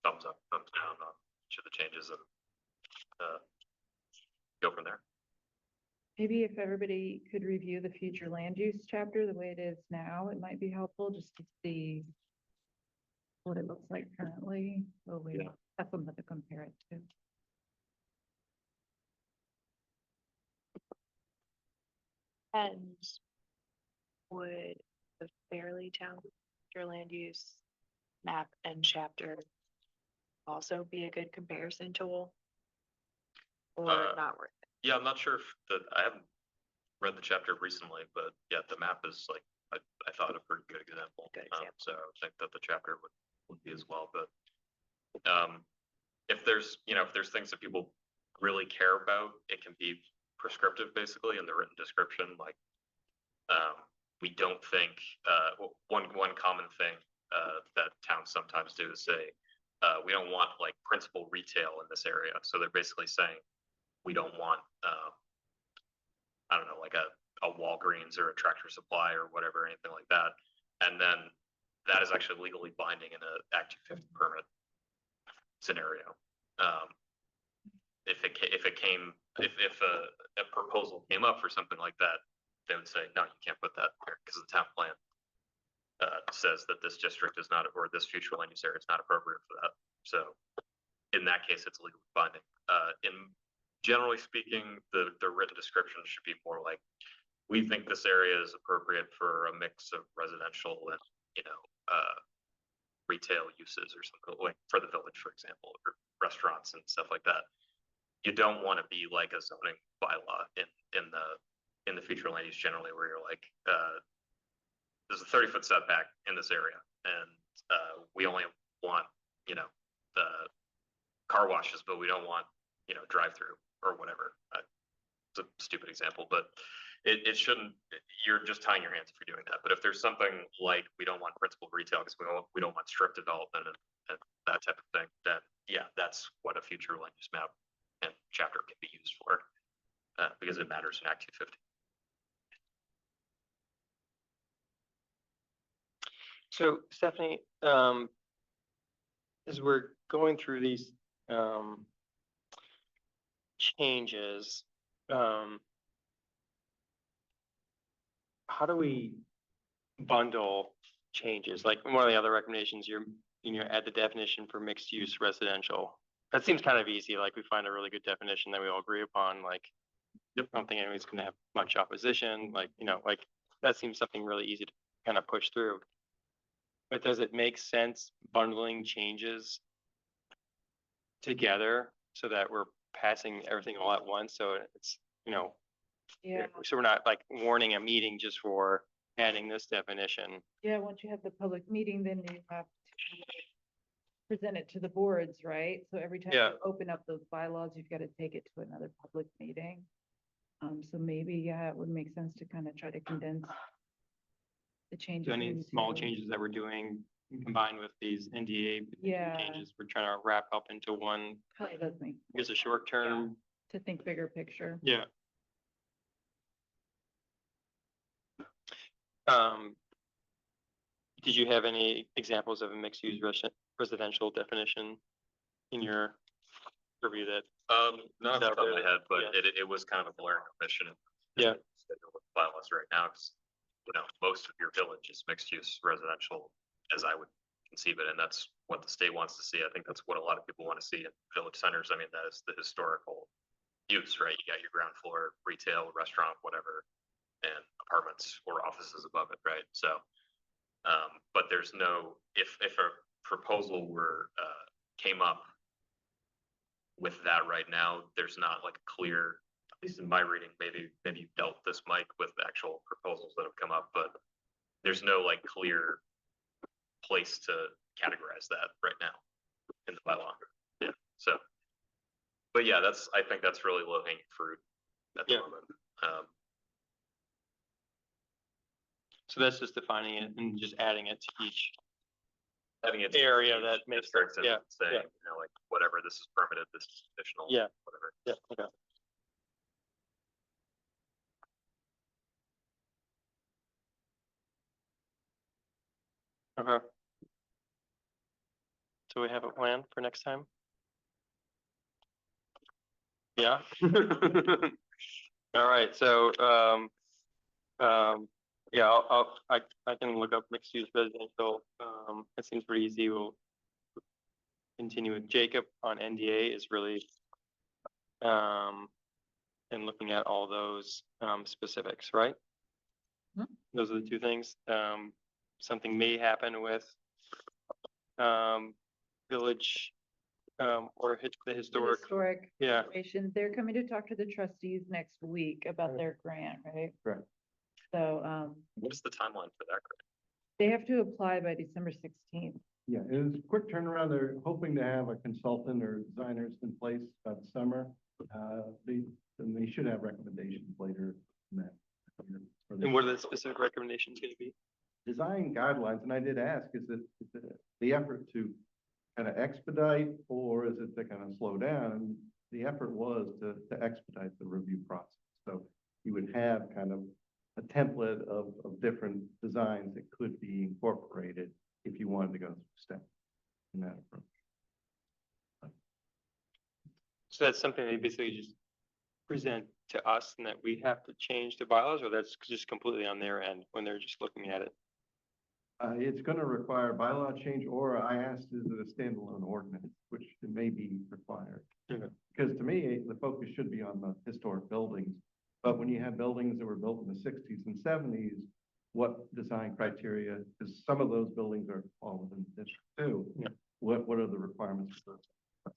thumbs up, thumbs down on each of the changes, and go from there. Maybe if everybody could review the future land use chapter the way it is now, it might be helpful just to see what it looks like currently, so we Yeah. have something to compare it to. And would the Fairleigh Town future land use map and chapter also be a good comparison tool? Or not worth it? Yeah, I'm not sure if I haven't read the chapter recently, but yeah, the map is like, I thought a pretty good example. Good example. So I think that the chapter would be as well, but if there's, if there's things that people really care about, it can be prescriptive basically in the written description, like we don't think, one common thing that towns sometimes do is say, we don't want like principal retail in this area. So they're basically saying, we don't want, I don't know, like a Walgreens or a Tractor Supply or whatever, anything like that. And then that is actually legally binding in a Act 250 permit scenario. If a proposal came up for something like that, they would say, no, you can't put that there because the town plan says that this district is not, or this future land use area is not appropriate for that. So in that case, it's legally binding. Generally speaking, the written description should be more like, we think this area is appropriate for a mix of residential and, retail uses or something, like for the village, for example, or restaurants and stuff like that. You don't want to be like a zoning bylaw in the future land use generally, where you're like, there's a 30-foot setback in this area, and we only want, the car washes, but we don't want, drive-through or whatever. It's a stupid example, but it shouldn't, you're just tying your hands if you're doing that. But if there's something like, we don't want principal retail because we don't want strip development and that type of thing, then yeah, that's what a future land use map and chapter can be used for, because it matters in Act 250. So Stephanie, as we're going through these changes, how do we bundle changes? Like one of the other recommendations, add the definition for mixed use residential. That seems kind of easy. Like we find a really good definition that we all agree upon. Like I don't think anybody's going to have much opposition. Like, like that seems something really easy to kind of push through. But does it make sense bundling changes together so that we're passing everything all at once? So it's, Yeah, so we're not like warning a meeting just for adding this definition. yeah, once you have the public meeting, then you have to present it to the boards, right? So every time you Yeah. open up those bylaws, you've got to take it to another public meeting. So maybe, yeah, it would make sense to kind of try to condense the changes. So any small into- changes that we're doing combined with these NDA Yeah. changes, we're trying to wrap up into one, Probably does make I guess, a short term. to think bigger picture. Yeah. Did you have any examples of a mixed use residential definition in your review that? Not off the top of my head, but Yeah. it was kind of a glaring omission. in Yeah. the bylaws right now, because, most of your village is mixed use residential, as I would conceive it, and that's what the state wants to see. I think that's what a lot of people want to see in village centers. I mean, that is the historical use, right? You got your ground floor, retail, restaurant, whatever, and apartments or offices above it, right? So, but there's no, if a proposal came up with that right now, there's not like a clear, at least in my reading, maybe you've dealt with this, Mike, with actual proposals that have come up, but there's no like clear place to categorize that right now in the bylaw. Yeah, so, but yeah, I think that's really low hanging fruit at the Yeah. moment. So that's just defining it and just adding it to each. Having it Area that makes districts sense, and yeah, saying, yeah. like, whatever, this is permitted, this is additional. Yeah. Whatever. Yeah, okay. Okay. So we have a plan for next time? Yeah. All right, so, yeah, I can look up mixed use residential. It seems pretty easy. We'll continue with Jacob on NDA is really, and looking at all those, specifics, right? Mhm. Those are the two things. Something may happen with, village, or the historic, Historic yeah. Preservation, they're coming to talk to the trustees next week about their grant, right? Correct. So, What's the timeline for that? they have to apply by December 16th. Yeah, it was a quick turnaround. They're hoping to have a consultant or designers in place by the summer. They should have recommendations later in that. year for And this what are the specific recommendations gonna be? design guidelines, and I did ask, is it the effort to kind of expedite, or is it to kind of slow down? And the effort was to expedite the review process. So you would have kind of a template of different designs that could be incorporated if you wanted to go through steps in that approach. So that's something they basically just present to us and that we have to change the bylaws, or that's just completely on their end when they're just looking at it? It's gonna require bylaw change, or I asked, is it a standalone ordinance, which it may be required. Okay. Because to me, the focus should be on the historic buildings, but when you have buildings that were built in the sixties and seventies, what design criteria, because some of those buildings are all within the district too. Yeah. What are the requirements for those?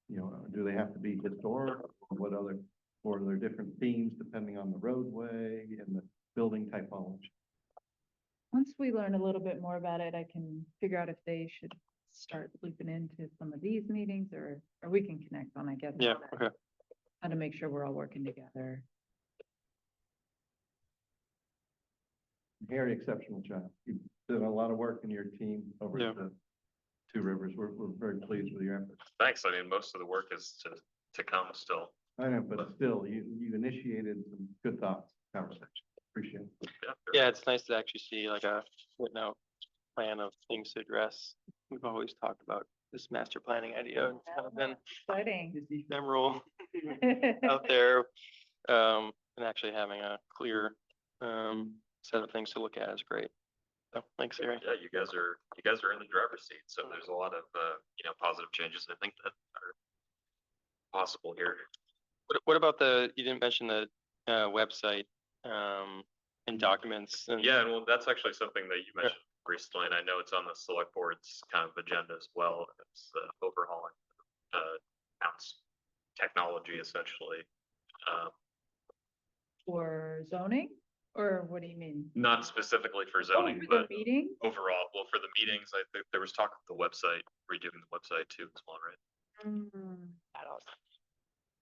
You know, do they have to be historic, or what other, or are there different themes depending on the roadway and the building typology? Once we learn a little bit more about it, I can figure out if they should start looping into some of these meetings, or we can connect on, I guess. Yeah, how to- okay. How to make sure we're all working together. Very exceptional job. You've done a lot of work in your team over Yeah. at the Two Rivers. We're very pleased with your efforts. Thanks. I mean, most of the work is to come still. I know, but still, you initiated some good thoughts, conversation. Appreciate it. Yeah, it's nice to actually see like a footnote plan of things to address. We've always talked about this master planning idea. It's kind of been Exciting. ephemeral out there. And actually having a clear, set of things to look at is great. So thanks, Gary. Yeah, you guys are in the driver's seat, so there's a lot of, positive changes I think that are possible here. What about you didn't mention the, website, and documents and. Yeah, and well, that's actually something that you mentioned recently, and I know it's on the select board's kind of agenda as well. It's overhauling, town's technology essentially. For zoning, or what do you mean? Not specifically for Oh, zoning, for but the meeting? overall, well, for the meetings, I think there was talk of the website, redoing the website too as well, right?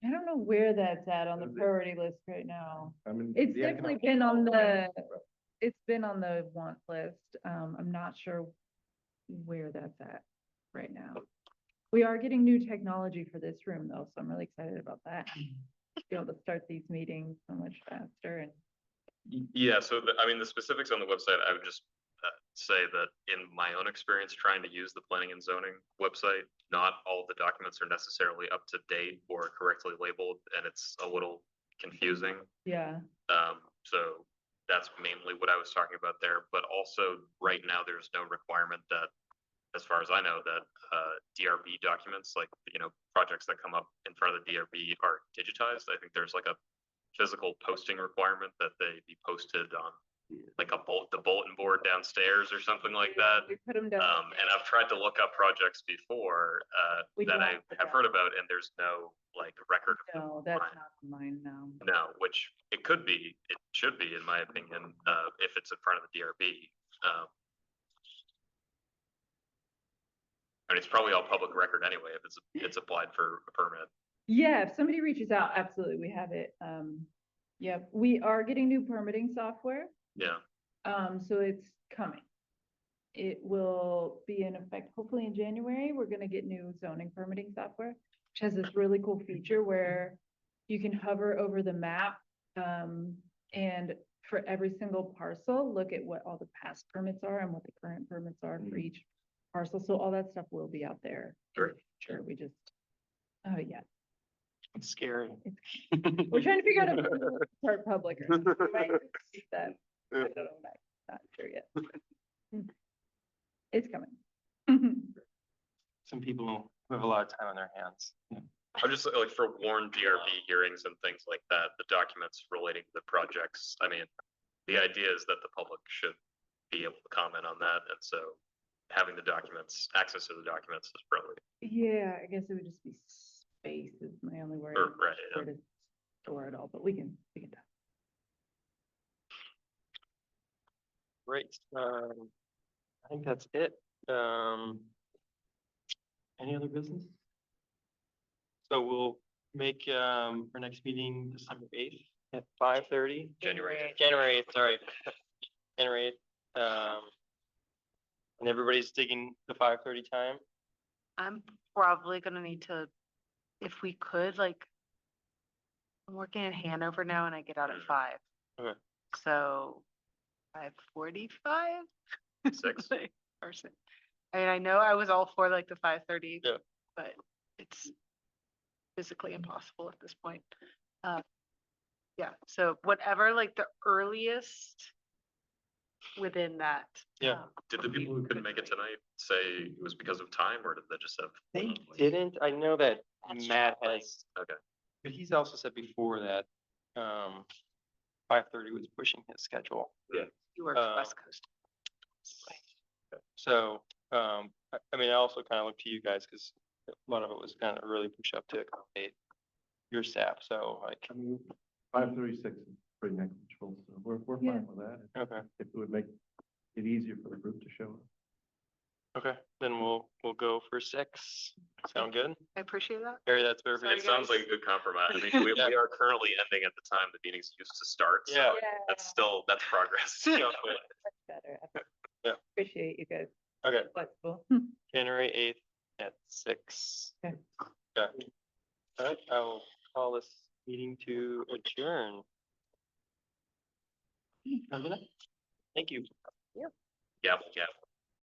I don't know where that's at on the Is it- priority list right now. I mean, It's the definitely economic- been on it's been on the want list. I'm not sure where that's at right now. We are getting new technology for this room though, so I'm really excited about that. Be able to start these meetings so much faster and. Yeah, so the specifics on the website, I would just say that in my own experience trying to use the planning and zoning website, not all the documents are necessarily up to date or correctly labeled, and it's a little confusing. Yeah, So that's mainly what I was talking about there, but also right now, there's no requirement that, as far as I know, that DRB documents, like, projects that come up in front of the DRB are digitized. I think there's like a physical posting requirement that they be posted on like the bulletin board downstairs or something like that. we put them down. And I've tried to look up projects before We that I don't put have that. heard about, and there's no like record of them. No, that's Fine. not mine now. No, which it could be, it should be, in my opinion, if it's in front of the DRB. And it's probably all public record anyway, if it's applied for a permit. Yeah, if somebody reaches out, absolutely, we have it. Yeah, we are getting new permitting software. Yeah. So it's coming. It will be in effect hopefully in January. We're gonna get new zoning permitting software, which has this really cool feature where you can hover over the map, and for every single parcel, look at what all the past permits are and what the current permits are for each parcel. So all that stuff will be out there. Great. Sure, we just Oh, yeah. It's scary. We're trying to figure out if it's part public or not. We might keep that. I don't know, not sure yet. It's coming. Some people who have a lot of time on their hands. I'm just like for warned DRB hearings and things like that, the documents relating to the projects, I mean, the idea is that the public should be able to comment on that, and so having the documents, access to the documents is probably, Yeah, I guess it would just be space is my only worry. or, right, Where to store it all, but we can talk. Great. I think that's it. Any other business? So we'll make, our next meeting December 8th at 5:30. January 8th. January 8th, sorry. January 8th. And everybody's digging the 5:30 time. I'm probably gonna need to, if we could, like, I'm working in Hanover now and I get out at 5. Okay. So 5:45? 6. Or 6. I mean, I know I was all for like the 5:30. Yeah. But it's physically impossible at this point. Yeah, so whatever, like the earliest within that. Yeah. Did the people who couldn't make it tonight say it was because of time, or did they just have? They didn't. I know that That's Matt traveling. has, Okay, but he's also said before that 5:30 was pushing his schedule. You work West Coast. So, I mean, I also kind of look to you guys because a lot of it was kind of really push up to accommodate your staff. So like, 5:36 is pretty negligible, so we're Yeah. fine with that. okay, If it would make it easier for the group to show up. okay, then we'll go for 6. Sound good? I appreciate that. Harry, that's better for you. it sounds like a good compromise. I mean, we, Yeah. we are currently ending at the time the meetings used to start, so Yeah. that's progress. Yeah. Much better. Yeah. Appreciate you guys, Okay, flexible. January 8th at 6. Okay. Okay. All right, I will call this meeting to adjourn. Thank you. Gavel, gavel.